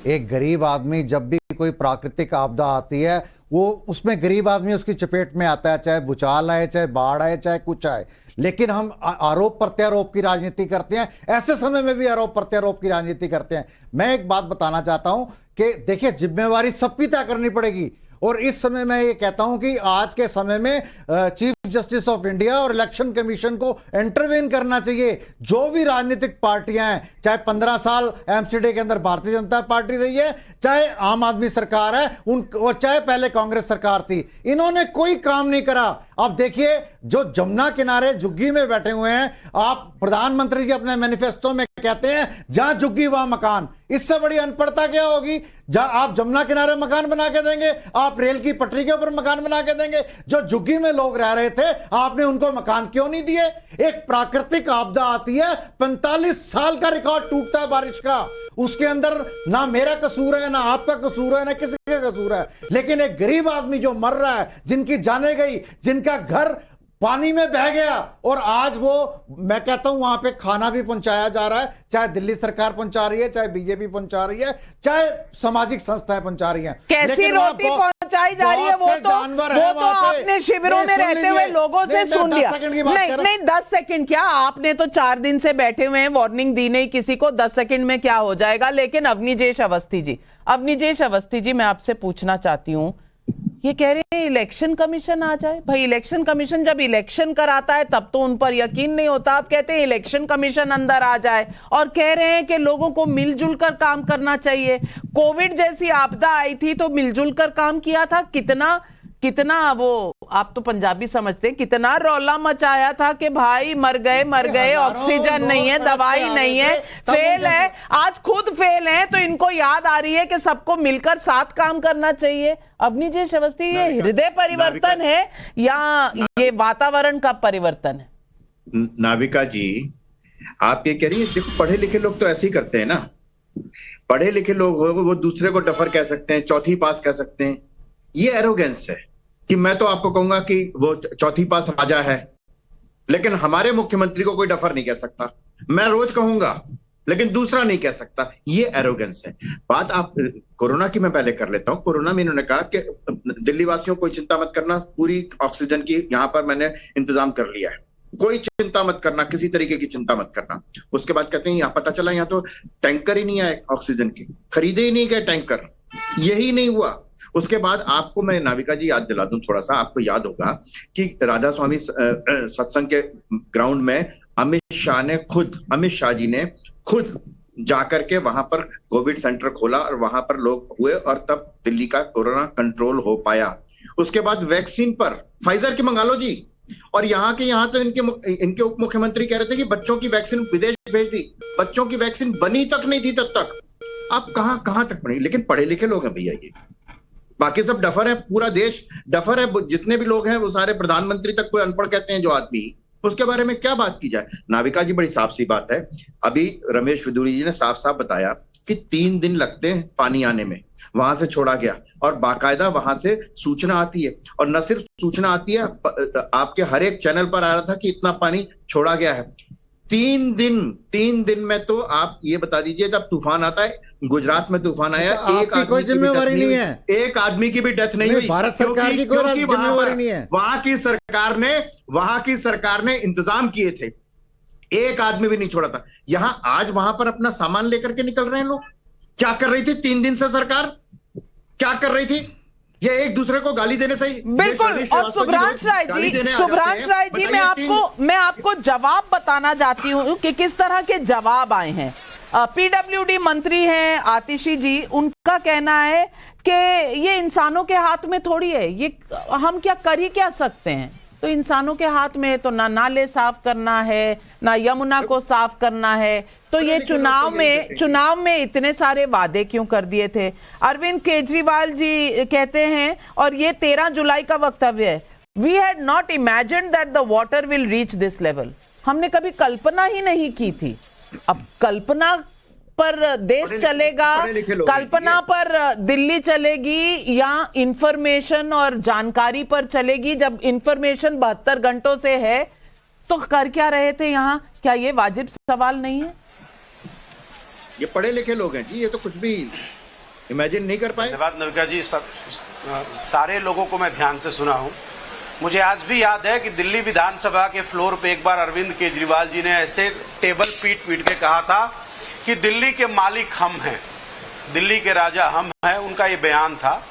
एक गरीब आदमी जब भी कोई प्राकृतिक आपदा आती है, वो उसमें गरीब आदमी उसकी चपेट में आता है, चाहे भूचाल आए, चाहे बाढ़ आए, चाहे कुछ आए। लेकिन हम आरोप प्रत्यारोप की राजनीति करते हैं, ऐसे समय में भी आरोप प्रत्यारोप की राजनीति करते हैं। मैं एक बात बताना चाहता हूं कि देखिए, जिम्मेवारी सबकी तय करनी पड़ेगी। और इस समय मैं ये कहता हूं कि आज के समय में चीफ जस्टिस ऑफ इंडिया और इलेक्शन कमीशन को इंटरवेन करना चाहिए। जो भी राजनीतिक पार्टियां हैं, चाहे 15 साल एमसीडी के अंदर भारतीय जनता पार्टी रही है, चाहे आम आदमी सरकार है, और चाहे पहले कांग्रेस सरकार थी, इन्होंने कोई काम नहीं करा। अब देखिए, जो जमुना किनारे झुग्गी में बैठे हुए हैं, आप प्रधानमंत्री जी अपने मैनिफेस्टो में कहते हैं जहां झुग्गी वहां मकान। इससे बड़ी अनपढ़ता क्या होगी? जहां आप जमुना किनारे मकान बना के देंगे, आप रेल की पटरी के ऊपर मकान बना के देंगे। जो झुग्गी में लोग रह रहे थे, आपने उनको मकान क्यों नहीं दिए? एक प्राकृतिक आपदा आती है, 45 साल का रिकॉर्ड टूटता है बारिश का, उसके अंदर ना मेरा कसूर है, ना आपका कसूर है, ना किसी का कसूर है। लेकिन एक गरीब आदमी जो मर रहा है, जिनकी जाने गई, जिनका घर पानी में बह गया, और आज वो, मैं कहता हूं, वहां पे खाना भी पहुंचाया जा रहा है, चाहे दिल्ली सरकार पहुंचा रही है, चाहे बीजेपी पहुंचा रही है, चाहे सामाजिक संस्थाएं पहुंचा रही हैं। कैसी रोटी पहुंचाई जा रही है वो तो आपने शिविरों में रहते हुए लोगों से सुन लिया। नहीं 10 सेकंड क्या, आपने तो 4 दिन से बैठे हुए हैं, वार्निंग दी नहीं किसी को, 10 सेकंड में क्या हो जाएगा। लेकिन अवनीजेश अवस्थी जी, मैं आपसे पूछना चाहती हूं, ये कह रहे हैं इलेक्शन कमीशन आ जाए। भाई, इलेक्शन कमीशन जब इलेक्शन कराता है तब तो उन पर यकीन नहीं होता। आप कहते हैं इलेक्शन कमीशन अंदर आ जाए, और कह रहे हैं कि लोगों को मिलजुल कर काम करना चाहिए। कोविड जैसी आपदा आई थी तो मिलजुल कर काम किया था। कितना वो, आप तो पंजाबी समझते हैं, कितना रौला मचाया था कि भाई मर गए, ऑक्सीजन नहीं है, दवाई नहीं है, फेल है। आज खुद फेल है तो इनको याद आ रही है कि सबको मिलकर साथ काम करना चाहिए। अवनीजेश अवस्थी, ये हृदय परिवर्तन है या ये वातावरण का परिवर्तन है? नाविका जी, आप ये कह रही है, देखो पढ़े लिखे लोग तो ऐसे ही करते हैं ना। पढ़े लिखे लोग वो दूसरे को डफर कह सकते हैं, चौथी पास कह सकते हैं। ये एरोगेंस है कि मैं तो आपको कहूंगा कि वो चौथी पास राजा है, लेकिन हमारे मुख्यमंत्री को कोई डफर नहीं कह सकता। मैं रोज कहूंगा, लेकिन दूसरा नहीं कह सकता। ये एरोगेंस है। बात आप कोरोना की मैं पहले कर लेता हूं। कोरोना में इन्होंने कहा कि दिल्ली वासियों कोई चिंता मत करना, पूरी ऑक्सीजन की यहां पर मैंने इंतजाम कर लिया है, कोई चिंता मत करना, किसी तरीके की चिंता मत करना। उसके बाद कहते हैं, यहां पता चला यहाँ तो टैंकर ही नहीं आए ऑक्सीजन के, खरीदे ही नहीं गए टैंकर, यही नहीं हुआ। उसके बाद आपको मैं नाविका जी याद दिला दूं थोड़ा सा, आपको याद होगा कि राधा स्वामी सत्संग के ग्राउंड में अमित शाह जी ने खुद जाकर के वहां पर कोविड सेंटर खोला और वहां पर लोग हुए, और तब दिल्ली का कोरोना कंट्रोल हो पाया। उसके बाद वैक्सीन पर फाइजर की मंगा लो जी, और यहाँ तो इनके उप मुख्यमंत्री कह रहे थे कि बच्चों की वैक्सीन विदेश भेज दी। बच्चों की वैक्सीन बनी तक नहीं थी तब तक। आप कहां तक पढ़े, लेकिन पढ़े लिखे लोग हैं भैया ये, बाकी सब डफर है, पूरा देश डफर है। जितने भी लोग हैं वो सारे प्रधानमंत्री तक कोई अनपढ़ कहते हैं जो आदमी, उसके बारे में क्या बात की जाए। नाविका जी, बड़ी साफ सी बात है, अभी रमेश विदुरी जी ने साफ साफ बताया कि 3 दिन लगते हैं पानी आने में, वहां से छोड़ा गया और बाकायदा वहां से सूचना आती है, और न सिर्फ सूचना आती है, आपके हर एक चैनल पर आ रहा था कि इतना पानी छोड़ा गया है। 3 दिन में तो आप ये बता दीजिए, जब तूफान आता है गुजरात में तूफान आया, तो एक आदमी कोई की भी जिम्मेवारी डेथ नहीं हुई, है, एक आदमी की भी डेथ नहीं हुई, भारत सरकार की कोई जिम्मेवारी नहीं है। वहां की सरकार ने इंतजाम किए थे, एक आदमी भी नहीं छोड़ा था। यहां आज वहां पर अपना सामान लेकर के निकल रहे हैं लोग। क्या कर रही थी 3 दिन से सरकार, क्या कर रही थी? ये एक दूसरे को गाली देने से ही बिल्कुल। और शुभ्रांश राय जी, मैं आपको जवाब बताना चाहती हूं कि किस तरह के जवाब आए हैं। पीडब्ल्यूडी मंत्री हैं आतिशी जी, उनका कहना है कि ये इंसानों के हाथ में थोड़ी है, ये हम क्या कर ही क्या सकते हैं। तो इंसानों के हाथ में तो ना नाले साफ करना है, ना यमुना को साफ करना है, तो ये चुनाव में इतने सारे वादे क्यों कर दिए थे। अरविंद केजरीवाल जी कहते हैं, और ये 13 जुलाई का वक्तव्य है, we had not imagined that the water will reach this level. हमने कभी कल्पना ही नहीं की थी। अब कल्पना पर देश चलेगा, कल्पना पर दिल्ली चलेगी, या इंफॉर्मेशन और जानकारी पर चलेगी? जब इंफॉर्मेशन 72 घंटों से है तो कर क्या रहे थे यहाँ? क्या ये वाजिब सवाल नहीं है? ये पढ़े लिखे लोग हैं जी, ये तो कुछ भी इमेजिन नहीं कर पाए। धन्यवाद नविका जी, सारे लोगों को मैं ध्यान से सुना हूं। मुझे आज भी याद है कि दिल्ली विधानसभा के फ्लोर पे एक बार अरविंद केजरीवाल जी ने ऐसे टेबल पीट के कहा था कि दिल्ली के मालिक हम हैं, दिल्ली के राजा हम हैं, उनका ये बयान था।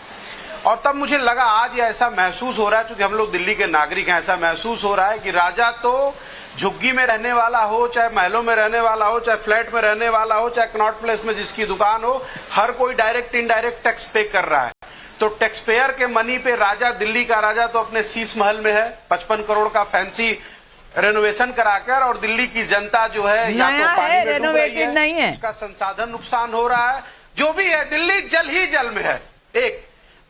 और तब मुझे लगा, आज ये ऐसा महसूस हो रहा है, क्योंकि हम लोग दिल्ली के नागरिक हैं, ऐसा महसूस हो रहा है कि राजा तो झुग्गी में रहने वाला हो, चाहे महलों में रहने वाला हो, चाहे फ्लैट में रहने वाला हो, चाहे कनॉट प्लेस में जिसकी दुकान हो, हर कोई डायरेक्ट इनडायरेक्ट टैक्स पे कर रहा है। तो टैक्स पेयर के मनी पे राजा, दिल्ली का राजा तो अपने शीश महल में है, 55 करोड़ का फैंसी रेनोवेशन कराकर, और दिल्ली की जनता जो है या तो पानी में डूब रही है, नहीं है, उसका संसाधन नुकसान हो रहा है। जो भी है, दिल्ली जल ही जल में है। एक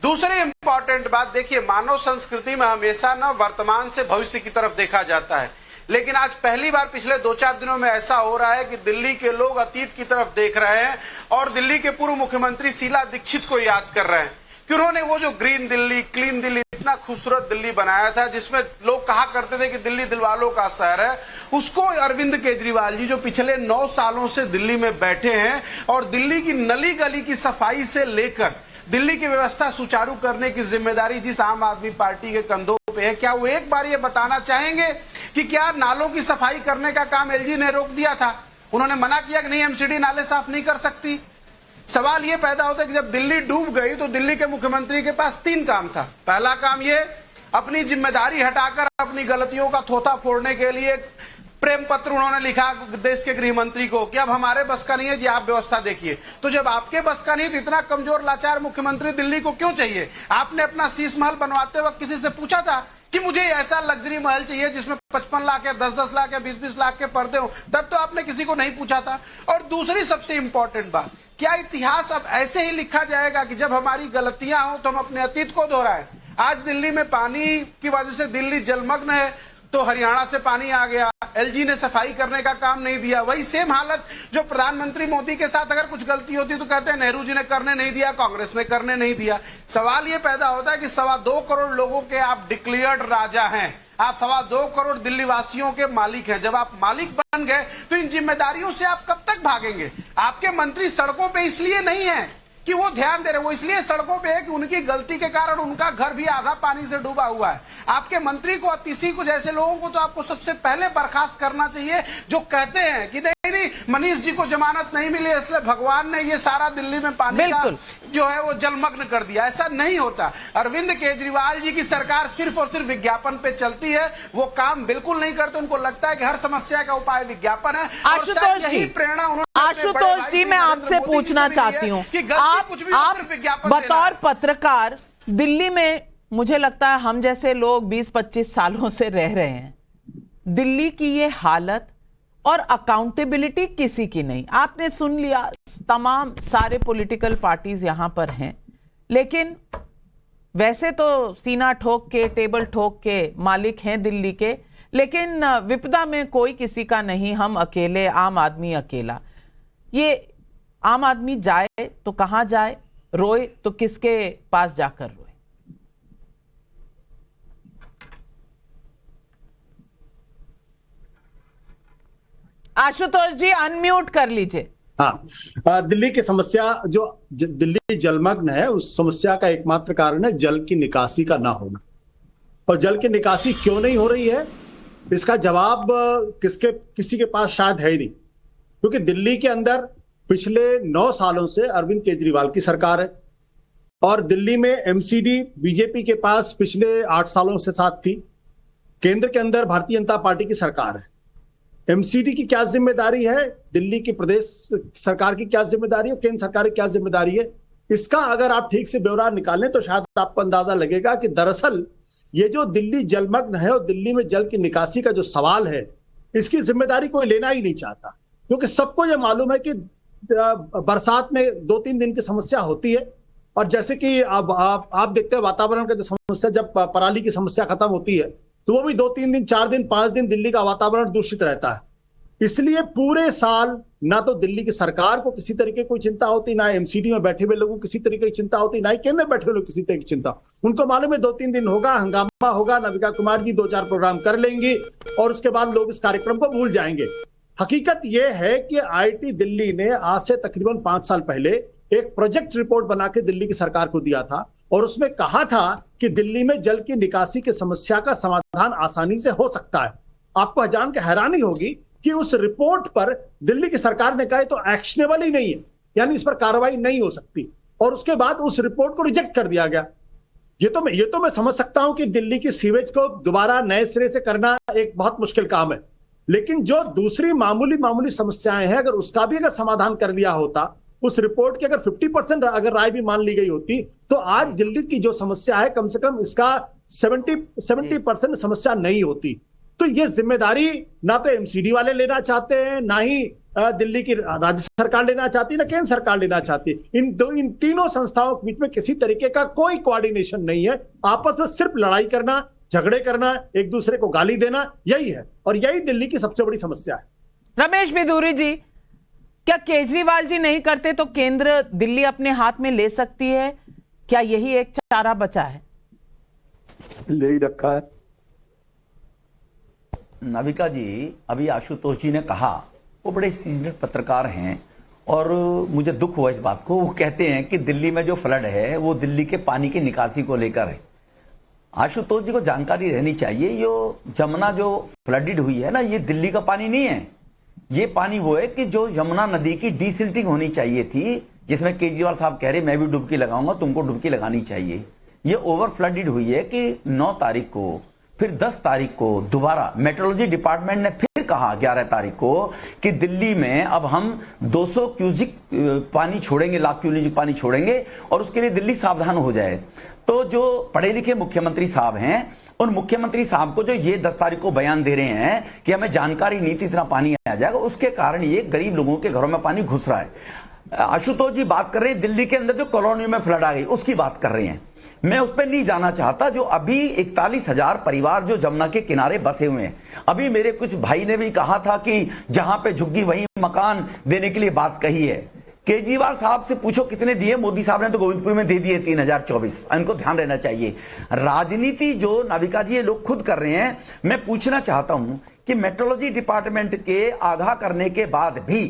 दूसरी इंपॉर्टेंट बात देखिए, मानव संस्कृति में हमेशा ना वर्तमान से भविष्य की तरफ देखा जाता है, लेकिन आज पहली बार पिछले 2-4 दिनों में ऐसा हो रहा है कि दिल्ली के लोग अतीत की तरफ देख रहे हैं और दिल्ली के पूर्व मुख्यमंत्री शीला दीक्षित को याद कर रहे हैं कि उन्होंने वो जो ग्रीन दिल्ली, क्लीन दिल्ली, इतना खूबसूरत दिल्ली बनाया था, जिसमें लोग कहा करते थे कि दिल्ली दिलवालों का शहर है, उसको अरविंद केजरीवाल जी जो पिछले 9 सालों से दिल्ली में बैठे हैं और दिल्ली की नली गली की सफाई से लेकर दिल्ली की व्यवस्था सुचारू करने की जिम्मेदारी जिस आम आदमी पार्टी के कंधों पे है, क्या वो एक बार ये बताना चाहेंगे कि क्या नालों की सफाई करने का काम एलजी ने रोक दिया था? उन्होंने मना किया कि नहीं, एमसीडी नाले साफ नहीं कर सकती। सवाल ये पैदा होता है कि जब दिल्ली डूब गई तो दिल्ली के मुख्यमंत्री के पास 3 काम था। पहला काम ये, अपनी जिम्मेदारी हटाकर अपनी गलतियों का थोथा फोड़ने के लिए प्रेम पत्र उन्होंने लिखा देश के गृह मंत्री को कि अब हमारे बस का नहीं है जी, आप व्यवस्था देखिए। तो जब आपके बस का नहीं तो इतना कमजोर लाचार मुख्यमंत्री दिल्ली को क्यों चाहिए? आपने अपना शीश महल बनवाते वक्त किसी से पूछा था कि मुझे ऐसा लग्जरी महल चाहिए जिसमें 55 लाख या 10-10 लाख या 20-20 लाख के पर्दे हो? तब तो आपने किसी को नहीं पूछा था। और दूसरी सबसे इंपॉर्टेंट बात, क्या इतिहास अब ऐसे ही लिखा जाएगा कि जब हमारी गलतियां हो तो हम अपने अतीत को दोहराएं? आज दिल्ली में पानी की वजह से दिल्ली जलमग्न है, तो हरियाणा से पानी आ गया, एलजी ने सफाई करने का काम नहीं दिया। वही सेम हालत जो प्रधानमंत्री मोदी के साथ अगर कुछ गलती होती तो कहते हैं नेहरू जी ने करने नहीं दिया, कांग्रेस ने करने नहीं दिया। सवाल ये पैदा होता है कि 2.25 करोड़ लोगों के आप डिक्लेयर्ड राजा हैं, आप 2.25 करोड़ दिल्ली वासियों के मालिक हैं। जब आप मालिक बन गए तो इन जिम्मेदारियों से आप कब तक भागेंगे? आपके मंत्री सड़कों पे इसलिए नहीं है कि वो ध्यान दे रहे, वो इसलिए सड़कों पे है कि उनकी गलती के कारण उनका घर भी आधा पानी से डूबा हुआ है। आपके मंत्री को, अतिशी को जैसे लोगों को तो आपको सबसे पहले बर्खास्त करना चाहिए, जो कहते हैं कि नहीं मनीष जी को जमानत नहीं मिली इसलिए भगवान ने ये सारा दिल्ली में पानी का जो है वो जलमग्न कर दिया। ऐसा नहीं होता। अरविंद केजरीवाल जी की सरकार सिर्फ और सिर्फ विज्ञापन पे चलती है, वो काम बिल्कुल नहीं करते। उनको लगता है कि हर समस्या का उपाय विज्ञापन है। आशुतोष जी, मैं आपसे पूछना चाहती हूँ, आप बतौर पत्रकार दिल्ली में, मुझे लगता है हम जैसे लोग 20-25 सालों से रह रहे हैं, दिल्ली की ये हालत और अकाउंटेबिलिटी किसी की नहीं। आपने सुन लिया, तमाम सारे पॉलिटिकल पार्टीज यहां पर हैं, लेकिन वैसे तो सीना ठोक के, टेबल ठोक के मालिक हैं दिल्ली के, लेकिन विपदा में कोई किसी का नहीं, हम अकेले, आम आदमी अकेला। ये आम आदमी जाए तो कहां जाए, रोए तो किसके पास जाकर रोए? आशुतोष जी अनम्यूट कर लीजिए। हाँ, दिल्ली की समस्या जो दिल्ली जलमग्न है, उस समस्या का एकमात्र कारण है जल की निकासी का ना होना। और जल की निकासी क्यों नहीं हो रही है, इसका जवाब किसी के पास शायद है ही नहीं, क्योंकि दिल्ली के अंदर पिछले 9 सालों से अरविंद केजरीवाल की सरकार है और दिल्ली में एमसीडी बीजेपी के पास पिछले 8 सालों से साथ थी। केंद्र के अंदर भारतीय जनता पार्टी की सरकार है। एमसीडी की क्या जिम्मेदारी है, दिल्ली की प्रदेश सरकार की क्या जिम्मेदारी है, केंद्र सरकार की क्या जिम्मेदारी है, इसका अगर आप ठीक से ब्यौरा निकालें तो शायद आपको अंदाजा लगेगा कि दरअसल ये जो दिल्ली जलमग्न है और दिल्ली में जल की निकासी का जो सवाल है, इसकी जिम्मेदारी कोई लेना ही नहीं चाहता, क्योंकि सबको ये मालूम है कि बरसात में 2-3 दिन की समस्या होती है। और जैसे कि अब आप देखते हैं वातावरण का जो समस्या, जब पराली की समस्या खत्म होती है तो वो भी 2-3 दिन, 4 दिन, 5 दिन दिल्ली का वातावरण दूषित रहता है। इसलिए पूरे साल ना तो दिल्ली की सरकार को किसी तरीके कोई चिंता होती, ना एमसीडी में बैठे हुए लोगों को किसी तरीके की चिंता होती, ना ही केंद्र में बैठे हुए लोग किसी तरह की चिंता। उनको मालूम है 2-3 दिन होगा, हंगामा होगा, नाविका कुमार जी 2-4 प्रोग्राम कर लेंगी और उसके बाद लोग इस कार्यक्रम को भूल जाएंगे। हकीकत यह है कि आईआईटी दिल्ली ने आज से तकरीबन 5 साल पहले एक प्रोजेक्ट रिपोर्ट बना के दिल्ली की सरकार को दिया था और उसमें कहा था कि दिल्ली में जल की निकासी की समस्या का समाधान आसानी से हो सकता है। आपको जान के हैरानी होगी कि उस रिपोर्ट पर दिल्ली की सरकार ने कहा तो एक्शनेबल ही नहीं है, यानी इस पर कार्रवाई नहीं हो सकती, और उसके बाद उस रिपोर्ट को रिजेक्ट कर दिया गया। ये तो मैं समझ सकता हूं कि दिल्ली की सीवेज को दोबारा नए सिरे से करना एक बहुत मुश्किल काम है, लेकिन जो दूसरी मामूली समस्याएं हैं, अगर उसका भी अगर समाधान कर लिया होता, उस रिपोर्ट की अगर 50% अगर राय भी मान ली गई होती, तो आज दिल्ली की जो समस्या है कम से कम इसका 70% समस्या नहीं होती। तो ये जिम्मेदारी ना तो एमसीडी वाले लेना चाहते हैं, ना ही दिल्ली की राज्य सरकार लेना चाहती, ना केंद्र सरकार लेना चाहती। इन तीनों संस्थाओं के बीच में किसी तरीके का कोई कोऑर्डिनेशन नहीं है। आपस में सिर्फ लड़ाई करना, झगड़े करना, एक दूसरे को गाली देना, यही है, और यही दिल्ली की सबसे बड़ी समस्या है। रमेश बिधूरी जी, क्या केजरीवाल जी नहीं करते तो केंद्र दिल्ली अपने हाथ में ले सकती है? क्या यही एक चारा बचा है? ले ही रखा है। नाविका जी, अभी आशुतोष जी ने कहा, वो बड़े सीजनल पत्रकार हैं और मुझे दुख हुआ इस बात को। वो कहते हैं कि दिल्ली में जो फ्लड है वो दिल्ली के पानी की निकासी को लेकर है। आशुतोष जी को जानकारी रहनी चाहिए, ये जमुना जो फ्लडेड हुई है ना, ये दिल्ली का पानी नहीं है। ये पानी वो है कि जो यमुना नदी की डीसिल्टिंग होनी चाहिए थी, जिसमें केजरीवाल साहब कह रहे मैं भी डुबकी लगाऊंगा, तुमको डुबकी लगानी चाहिए। ये ओवर फ्लडेड हुई है कि 9 तारीख को, फिर 10 तारीख को दोबारा मेट्रोलॉजी डिपार्टमेंट ने फिर कहा 11 तारीख को कि दिल्ली में अब हम 200 क्यूजिक पानी छोड़ेंगे, लाख क्यूजिक पानी छोड़ेंगे, और उसके लिए दिल्ली सावधान हो जाए। तो जो पढ़े लिखे मुख्यमंत्री साहब हैं, उन मुख्यमंत्री साहब को जो ये 10 तारीख को बयान दे रहे हैं कि हमें जानकारी नहीं थी इतना पानी आ जाएगा, उसके कारण ये गरीब लोगों के घरों में पानी घुस रहा है। आशुतोष जी बात कर रहे हैं दिल्ली के अंदर जो कॉलोनियों में फ्लड आ गई उसकी बात कर रहे हैं। मैं उस पर नहीं जाना चाहता। जो अभी 41,000 परिवार जो जमुना के किनारे बसे हुए हैं, अभी मेरे कुछ भाई ने भी कहा था कि जहां पे झुग्गी वहीं मकान देने के लिए बात कही है। केजरीवाल साहब से पूछो कितने दिए, मोदी साहब ने तो गोविंदपुर में दे दिए 3024। इनको ध्यान रहना चाहिए। राजनीति जो नाविका जी ये लोग खुद कर रहे हैं, मैं पूछना चाहता हूं कि मेट्रोलॉजी डिपार्टमेंट के आगाह करने के बाद भी,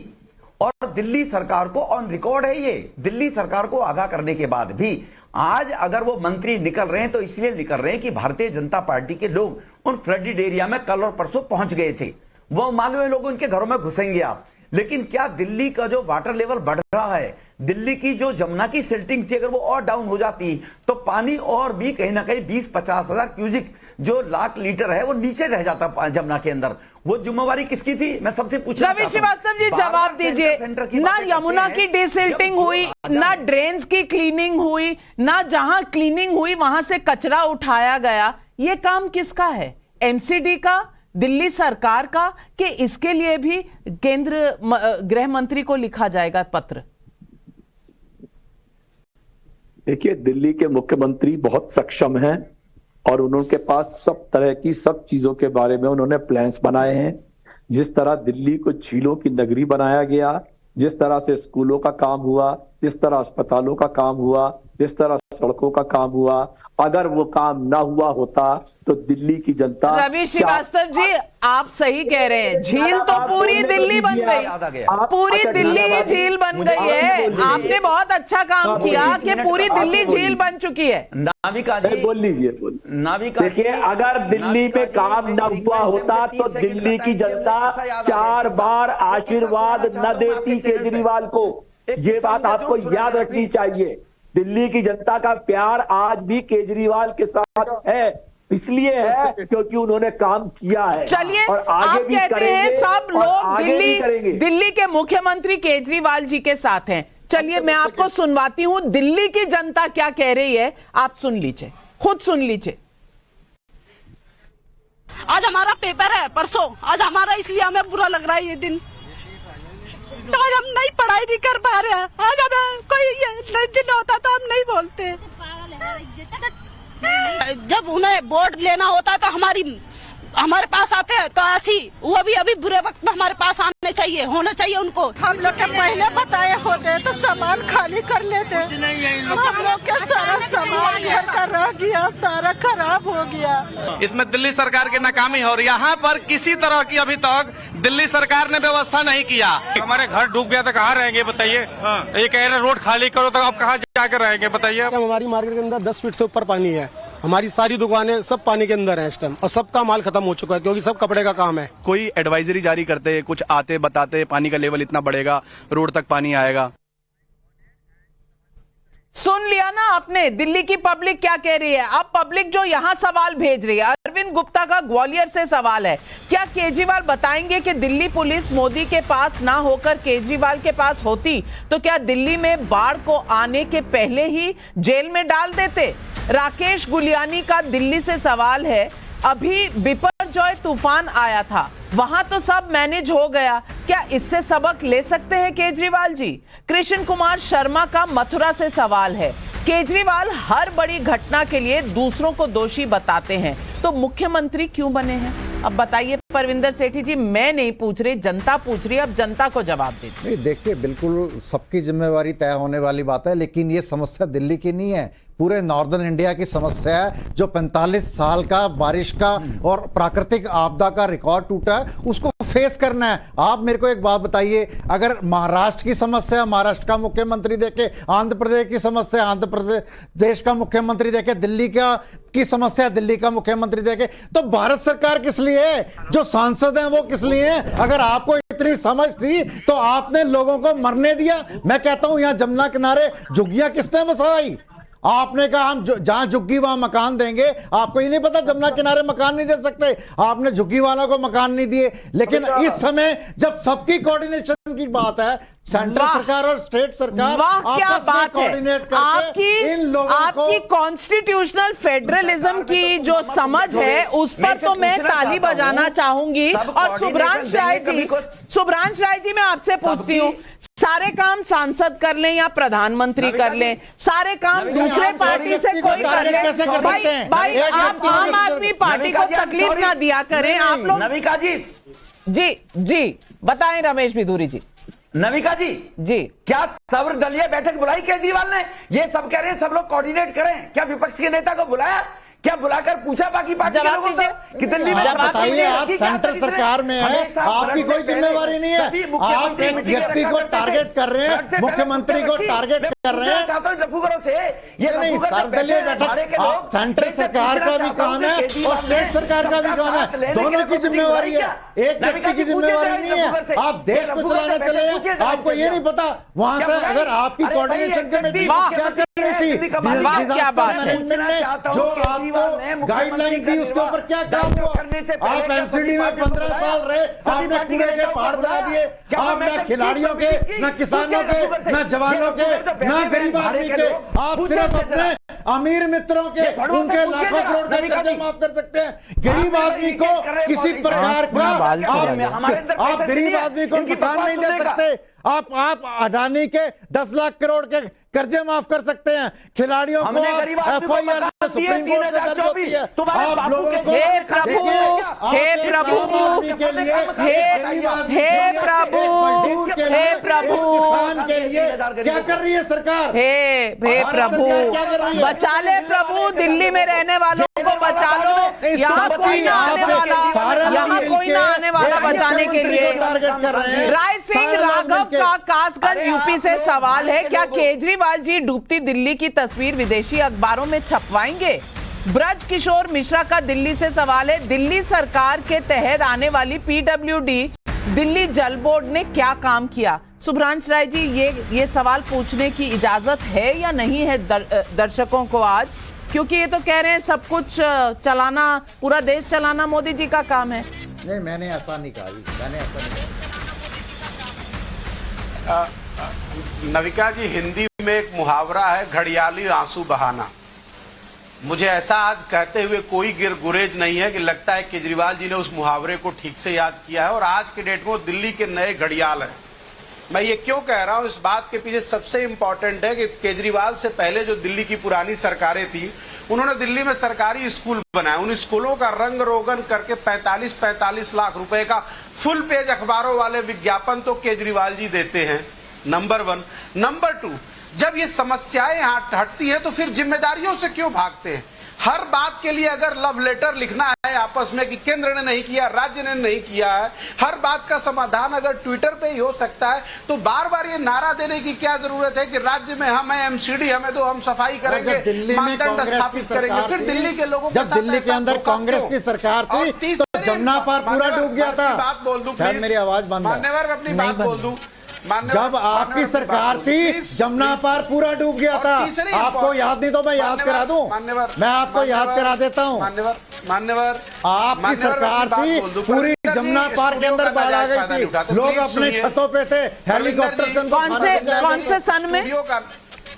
और दिल्ली सरकार को ऑन रिकॉर्ड है ये, दिल्ली सरकार को आगाह करने के बाद भी आज अगर वो मंत्री निकल रहे हैं तो इसलिए निकल रहे हैं कि भारतीय जनता पार्टी के लोग उन फ्लडेड एरिया में कल और परसों पहुंच गए थे। वो मालूम है लोग उनके घरों में घुसेंगे आप। लेकिन क्या दिल्ली का जो वाटर लेवल बढ़ रहा है, दिल्ली की जो जमुना की सिल्टिंग थी, अगर वो और डाउन हो जाती तो पानी और भी कहीं ना कहीं 20-50 हजार क्यूजिक जो लाख लीटर है वो नीचे रह जाता जमुना के अंदर। वो जिम्मेवारी किसकी थी, मैं सबसे पूछना रवि श्रीवास्तव जी जवाब दीजिए। ना यमुना की डिसिल्टिंग हुई, ना ड्रेन्स की क्लीनिंग हुई, ना जहां क्लीनिंग हुई वहां से कचरा उठाया गया। ये काम किसका है? एमसीडी का, दिल्ली सरकार का, कि इसके लिए भी केंद्र गृह मंत्री को लिखा जाएगा पत्र? देखिए, दिल्ली के मुख्यमंत्री बहुत सक्षम हैं और उनके पास सब तरह की सब चीजों के बारे में उन्होंने प्लान्स बनाए हैं। जिस तरह दिल्ली को झीलों की नगरी बनाया गया, जिस तरह से स्कूलों का काम हुआ, जिस तरह अस्पतालों का काम हुआ, जिस तरह सड़कों का काम हुआ, अगर वो काम ना हुआ होता तो दिल्ली की जनता। रवि श्रीवास्तव जी, आप सही कह रहे हैं, झील तो पूरी दिल्ली बन गई, पूरी दिल्ली ही झील बन गई है। आपने बहुत अच्छा काम किया कि पूरी दिल्ली झील बन चुकी है। नाविका जी बोल लीजिए। नाविका देखिए, अगर दिल्ली में काम न हुआ होता तो दिल्ली की जनता 4 बार आशीर्वाद न देती केजरीवाल को। ये बात आपको याद रखनी चाहिए। दिल्ली की जनता का प्यार आज भी केजरीवाल के साथ है, इसलिए है क्योंकि उन्होंने काम किया है। चलिए, और आगे आप भी कहते हैं सब लोग दिल्ली दिल्ली के मुख्यमंत्री केजरीवाल जी के साथ हैं। चलिए, मैं आपको सुनवाती हूं दिल्ली की जनता क्या कह रही है, आप सुन लीजिए, खुद सुन लीजिए। आज हमारा पेपर है, परसों आज हमारा, इसलिए हमें बुरा लग रहा है ये दिन। तो आज हम नहीं पढ़ाई नहीं कर पा रहे हैं। आज हमें कोई ये दिन होता तो हम नहीं बोलते। जब उन्हें वोट लेना होता है तो हमारे पास आते हैं, तो ऐसी वो भी अभी बुरे वक्त में हमारे पास आने चाहिए, होना चाहिए उनको। हम लोग के पहले बताए होते तो सामान खाली कर लेते। हम लोग के सारा सामान घर का रह गया, सारा खराब हो गया। इसमें दिल्ली सरकार की नाकामी हो रही है। यहाँ पर किसी तरह की अभी तक दिल्ली सरकार ने व्यवस्था नहीं किया। हमारे घर डूब गया तो कहाँ रहेंगे बताइए? ये कह रहे रोड खाली करो तो आप कहाँ जाकर रहेंगे बताइए? हमारी मार्केट के अंदर 10 फीट से ऊपर पानी है। हमारी सारी दुकानें सब पानी के अंदर है इस टाइम, और सबका माल खत्म हो चुका है क्योंकि सब कपड़े का काम है। कोई एडवाइजरी जारी करते, कुछ आते बताते पानी का लेवल इतना बढ़ेगा, रोड तक पानी आएगा। सुन लिया ना आपने, दिल्ली की पब्लिक क्या कह रही है। अब पब्लिक जो यहां सवाल भेज रही है, अरविंद गुप्ता का ग्वालियर से सवाल है, क्या केजरीवाल बताएंगे कि दिल्ली पुलिस मोदी के पास ना होकर केजरीवाल के पास होती तो क्या दिल्ली में बाढ़ को आने के पहले ही जेल में डाल देते? राकेश गुलियानी का दिल्ली से सवाल है, अभी बिपरजॉय तूफान आया था, वहां तो सब मैनेज हो गया, क्या इससे सबक ले सकते हैं केजरीवाल जी? कृष्ण कुमार शर्मा का मथुरा से सवाल है, केजरीवाल हर बड़ी घटना के लिए दूसरों को दोषी बताते हैं, तो मुख्यमंत्री क्यों बने हैं? अब बताइए परविंदर सेठी जी, मैं नहीं पूछ रही, जनता पूछ रही है, अब जनता को जवाब दीजिए। नहीं, देखिए, बिल्कुल सबकी जिम्मेवारी तय होने वाली बात है, लेकिन ये समस्या दिल्ली की नहीं है, पूरे नॉर्दर्न इंडिया की समस्या है। जो 45 साल का बारिश का और प्राकृतिक आपदा का रिकॉर्ड टूटा है, उसको फेस करना है। आप मेरे को एक बात बताइए, अगर महाराष्ट्र की समस्या महाराष्ट्र का मुख्यमंत्री देखे, आंध्र प्रदेश की समस्या आंध्र प्रदेश का मुख्यमंत्री देखे, दिल्ली की समस्या दिल्ली का मुख्यमंत्री देखे, तो भारत सरकार किस लिए है? जो सांसद हैं वो किस लिए हैं? अगर आपको इतनी समझ थी तो आपने लोगों को मरने दिया। मैं कहता हूं, यहां जमुना किनारे झुग्गियां किसने बसाई? आपने कहा हम जहां झुग्गी वहां मकान देंगे। आपको ये नहीं पता जमुना किनारे मकान नहीं दे सकते? आपने झुग्गी वालों को मकान नहीं दिए। लेकिन इस समय जब सबकी कोऑर्डिनेशन की बात है, सेंट्रल सरकार और स्टेट सरकार क्या बात है, आपकी कॉन्स्टिट्यूशनल फेडरलिज्म की जो समझ है उस पर तो मैं ताली बजाना चाहूंगी। और शुभ्रांश राय जी, मैं आपसे पूछती हूँ, सारे काम सांसद कर लें या प्रधानमंत्री कर लें, सारे काम दूसरे पार्टी से कोई कर ले, भाई आप आम आदमी पार्टी को तकलीफ ना दिया करें आप लोग। नविका जी बताएं रमेश भिदूरी जी। नविका जी, क्या सर्वदलीय बैठक बुलाई केजरीवाल ने? ये सब कह रहे हैं सब लोग कोऑर्डिनेट करें, क्या विपक्ष के नेता को बुलाया? क्या बुलाकर पूछा बाकी पार्टी के लोगों से कि दिल्ली में बताइए, आप सेंट्रल सरकार में है, आपकी कोई जिम्मेवारी नहीं है। आप एक व्यक्ति को टारगेट कर रहे हैं, मुख्यमंत्री को टारगेट कर रहे हैं। ये नहीं, सर्वदलीय बैठक आप सेंट्रल सरकार का भी काम है और स्टेट सरकार का भी काम है, दोनों की जिम्मेवारी है, एक व्यक्ति की जिम्मेवारी नहीं है। आप देश को चलाने चले हैं, आपको ये नहीं पता वहां से अगर आपकी कोऑर्डिनेशन कमेटी क्या कर रही थी, जो आपको गाइडलाइन थी उसके ऊपर क्या काम हुआ? आप एमसीडी में 15 साल रहे, आपने कूड़े के पहाड़ बना दिए, आप न खिलाड़ियों के, न किसानों के, न जवानों के, न गरीब आदमी के, आप सिर्फ अपने अमीर मित्रों के, उनके लाखों करोड़ के कर्जे माफ कर सकते हैं। गरीब आदमी को किसी प्रकार का आप गरीब आदमी को मकान नहीं दे सकते। आप अडानी के 10 लाख करोड़ के कर्जे माफ कर सकते हैं, खिलाड़ियों को FIR सुप्रीम कोर्ट से दर्ज होती है। आप लोगों को हे प्रभु किसान के लिए क्या कर रही है सरकार? हे प्रभु, बचा ले प्रभु, दिल्ली में रहने वालों को बचा लो। यहाँ कोई ना आने वाला बचाने के लिए। राय सिंह राघव का कासगंज यूपी से सवाल है, क्या केजरीवाल जी डूबती दिल्ली की तस्वीर विदेशी अखबारों में छपवाएंगे? ब्रज किशोर मिश्रा का दिल्ली से सवाल है, दिल्ली सरकार के तहत आने वाली PWD दिल्ली जल बोर्ड ने क्या काम किया? सुभ्रांश राय जी, ये सवाल पूछने की इजाजत है या नहीं है दर्शकों को आज? क्योंकि ये तो कह रहे हैं सब कुछ चलाना, पूरा देश चलाना मोदी जी का काम है। नहीं, मैंने ऐसा नहीं कहा। नविका जी, हिंदी में एक मुहावरा है, घड़ियाली आंसू बहाना। मुझे ऐसा आज कहते हुए कोई गुरेज नहीं है कि लगता है केजरीवाल जी ने उस मुहावरे को ठीक से याद किया है और आज के डेट में दिल्ली के नए घड़ियाल हैं। मैं ये क्यों कह रहा हूं, इस बात के पीछे सबसे इंपॉर्टेंट है कि केजरीवाल से पहले जो दिल्ली की पुरानी सरकारें थी, उन्होंने दिल्ली में सरकारी स्कूल बनाए। उन स्कूलों का रंग रोगन करके 45 लाख रुपए का फुल पेज अखबारों वाले विज्ञापन तो केजरीवाल जी देते हैं, नंबर 1। नंबर 2, जब ये समस्याएं हटती है तो फिर जिम्मेदारियों से क्यों भागते हैं? हर बात के लिए अगर लव लेटर लिखना है आपस में कि केंद्र ने नहीं किया, राज्य ने नहीं किया है, हर बात का समाधान अगर ट्विटर पे ही हो सकता है, तो बार बार ये नारा देने की क्या जरूरत है कि राज्य में हम MCD हमें दो, हम सफाई करेंगे, मानदंड स्थापित करेंगे। फिर दिल्ली के लोगों जब दिल्ली के अंदर कांग्रेस की सरकार थी तो जमुना पार पूरा डूब गया था। बात बोल दूं प्लीज, मेरी आवाज बंद है, मान्यवर अपनी बात बोल दूं। जब आपकी सरकार थी जमुना पार पूरा डूब गया था। आपको याद नहीं तो मैं याद करा दूं, मैं आपको याद करा देता हूं। मान्यवर आपकी सरकार थी, पूरी जमुना पार के अंदर बाढ़ आ गई थी, लोग अपने छतों पे थे, हेलीकॉप्टर से। कौन से सन में?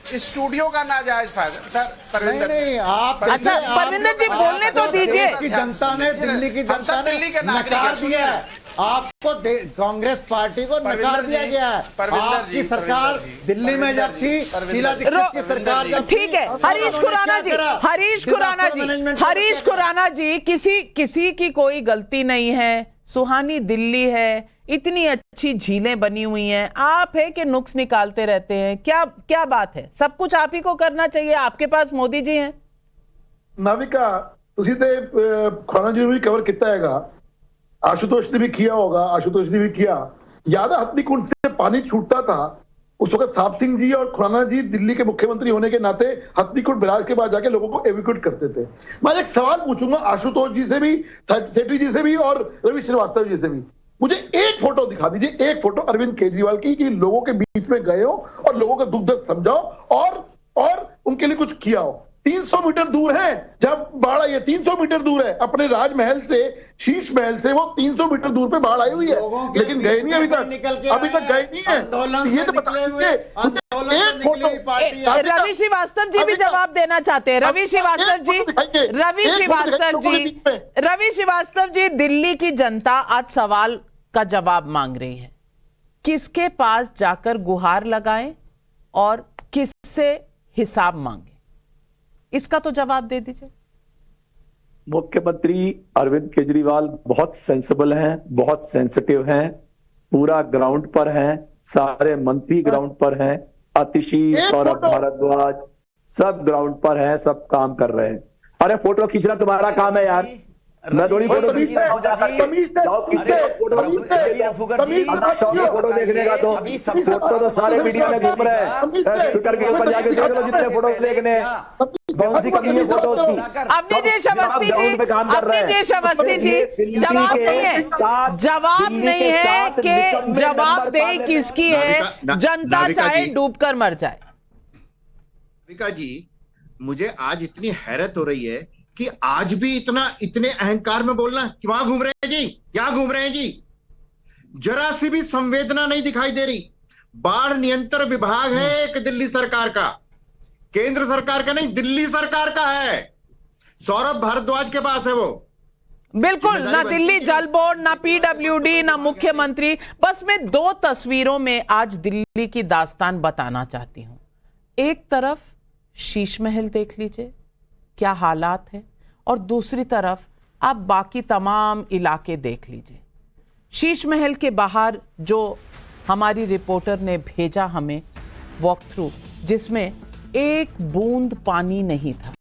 स्टूडियो का नाजायज फायदा सर। नहीं, आप अच्छा परविंदर जी बोलने तो दीजिए। जनता ने, दिल्ली की जनता ने नकार दिया है आपको, कांग्रेस पार्टी को नकार दिया गया है। आपकी सरकार दिल्ली में जब थी, शीला दीक्षित की सरकार जब, ठीक है। हरीश खुराना जी, किसी की कोई गलती नहीं है, सुहानी दिल्ली है, इतनी अच्छी झीलें बनी हुई हैं, आप है कि नुक्स निकालते रहते हैं? क्या बात है? सब कुछ आप ही को करना चाहिए, आपके पास मोदी जी हैं। नाविका, तुसी ते खुराना जी ने भी कवर किया हैगा, आशुतोष ने भी किया होगा, आशुतोष ने भी किया। याद है हथनी कुंड से पानी छूटता था, उस वक्त साहब सिंह जी और खुराना जी दिल्ली के मुख्यमंत्री होने के नाते हथनी कुंड बैराज के बाद जाके लोगों को एविक्यूट करते थे। मैं एक सवाल पूछूंगा आशुतोष जी से भी, सेठी जी से भी और रवि श्रीवास्तव जी से भी। मुझे एक फोटो दिखा दीजिए, एक फोटो अरविंद केजरीवाल की, कि लोगों के बीच में गए हो और लोगों का दुख दर्द समझाओ और उनके लिए कुछ किया हो। 300 मीटर दूर है जब बाढ़ आई है, 300 मीटर दूर है अपने राजमहल से, शीश महल से, वो 300 मीटर दूर पे बाढ़ आई हुई है, लेकिन गए नहीं अभी तक गए नहीं है। ये तो बता दीजिए, एक फोटो। रवि श्रीवास्तव जी भी जवाब देना चाहते हैं। रवि श्रीवास्तव जी, दिल्ली की जनता आज सवाल का जवाब मांग रही है, किसके पास जाकर गुहार लगाएं और किससे हिसाब मांगे? इसका तो जवाब दे दीजिए। मुख्यमंत्री अरविंद केजरीवाल बहुत सेंसिबल हैं, बहुत सेंसिटिव हैं, पूरा ग्राउंड पर हैं, सारे मंत्री ग्राउंड पर हैं, आतिशी, सौरभ भारद्वाज सब ग्राउंड पर हैं, सब काम कर रहे हैं। अरे फोटो खींचना तुम्हारा काम है यार, मैं थोड़ी फोटो खींच रहा हूं। फोटो देखने का फोटो तो सारे मीडिया में घूम रहे हैं, ट्विटर के ऊपर जाके देख लो जितने फोटो देखने। कौन सी कमी है फोटो की? अपनी जी अवस्थी जी जवाब नहीं है, जवाब नहीं है कि जवाबदेही किसकी है, जनता चाहे डूबकर मर जाए। नाविका जी, मुझे आज इतनी हैरत हो रही है कि आज भी इतने अहंकार में बोलना, वहां घूम रहे हैं जी, क्या घूम रहे हैं जी? जरा सी भी संवेदना नहीं दिखाई दे रही। बाढ़ नियंत्रण विभाग है एक दिल्ली सरकार का, केंद्र सरकार का नहीं, दिल्ली सरकार का है। सौरभ भारद्वाज के पास है वो। बिल्कुल, ना दिल्ली जल बोर्ड, ना पीडब्ल्यूडी, ना मुख्यमंत्री। बस मैं 2 तस्वीरों में आज दिल्ली की दास्तान बताना चाहती हूं। एक तरफ शीश महल देख लीजिए क्या हालात है, और दूसरी तरफ आप बाकी तमाम इलाके देख लीजिए। शीश महल के बाहर जो हमारी रिपोर्टर ने भेजा हमें वॉक थ्रू, जिसमें एक बूंद पानी नहीं था,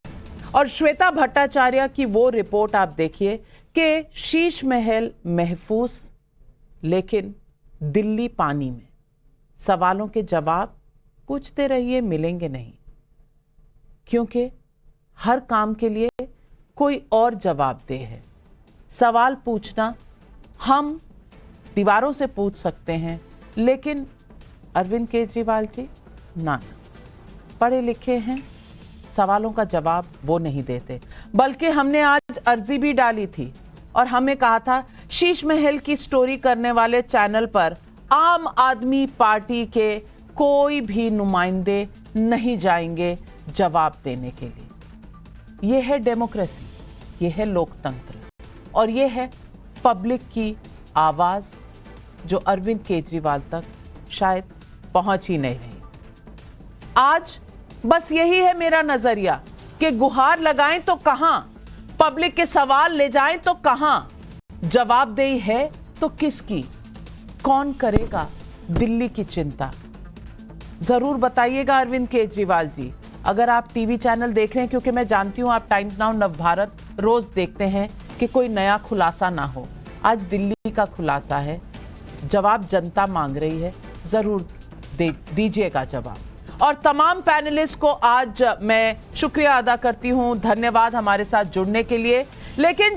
और श्वेता भट्टाचार्य की वो रिपोर्ट आप देखिए कि शीश महल महफूज, लेकिन दिल्ली पानी में। सवालों के जवाब पूछते रहिए, मिलेंगे नहीं, क्योंकि हर काम के लिए कोई और जवाबदेह है। सवाल पूछना हम दीवारों से पूछ सकते हैं, लेकिन अरविंद केजरीवाल जी ना, पढ़े लिखे हैं, सवालों का जवाब वो नहीं देते। बल्कि हमने आज अर्जी भी डाली थी और हमें कहा था शीश महल की स्टोरी करने वाले चैनल पर आम आदमी पार्टी के कोई भी नुमाइंदे नहीं जाएंगे जवाब देने के लिए। यह है डेमोक्रेसी, यह है लोकतंत्र, और यह है पब्लिक की आवाज जो अरविंद केजरीवाल तक शायद पहुंच ही नहीं रही। आज बस यही है मेरा नजरिया कि गुहार लगाएं तो कहां, पब्लिक के सवाल ले जाएं तो कहां, जवाबदेही है तो किसकी, कौन करेगा दिल्ली की चिंता। जरूर बताइएगा अरविंद केजरीवाल जी, अगर आप टीवी चैनल देख रहे हैं, क्योंकि मैं जानती हूं आप टाइम्स नाउ, नवभारत रोज देखते हैं कि कोई नया खुलासा ना हो। आज दिल्ली का खुलासा है, जवाब जनता मांग रही है, जरूर दीजिएगा जवाब। और तमाम पैनलिस्ट को आज मैं शुक्रिया अदा करती हूं, धन्यवाद हमारे साथ जुड़ने के लिए। लेकिन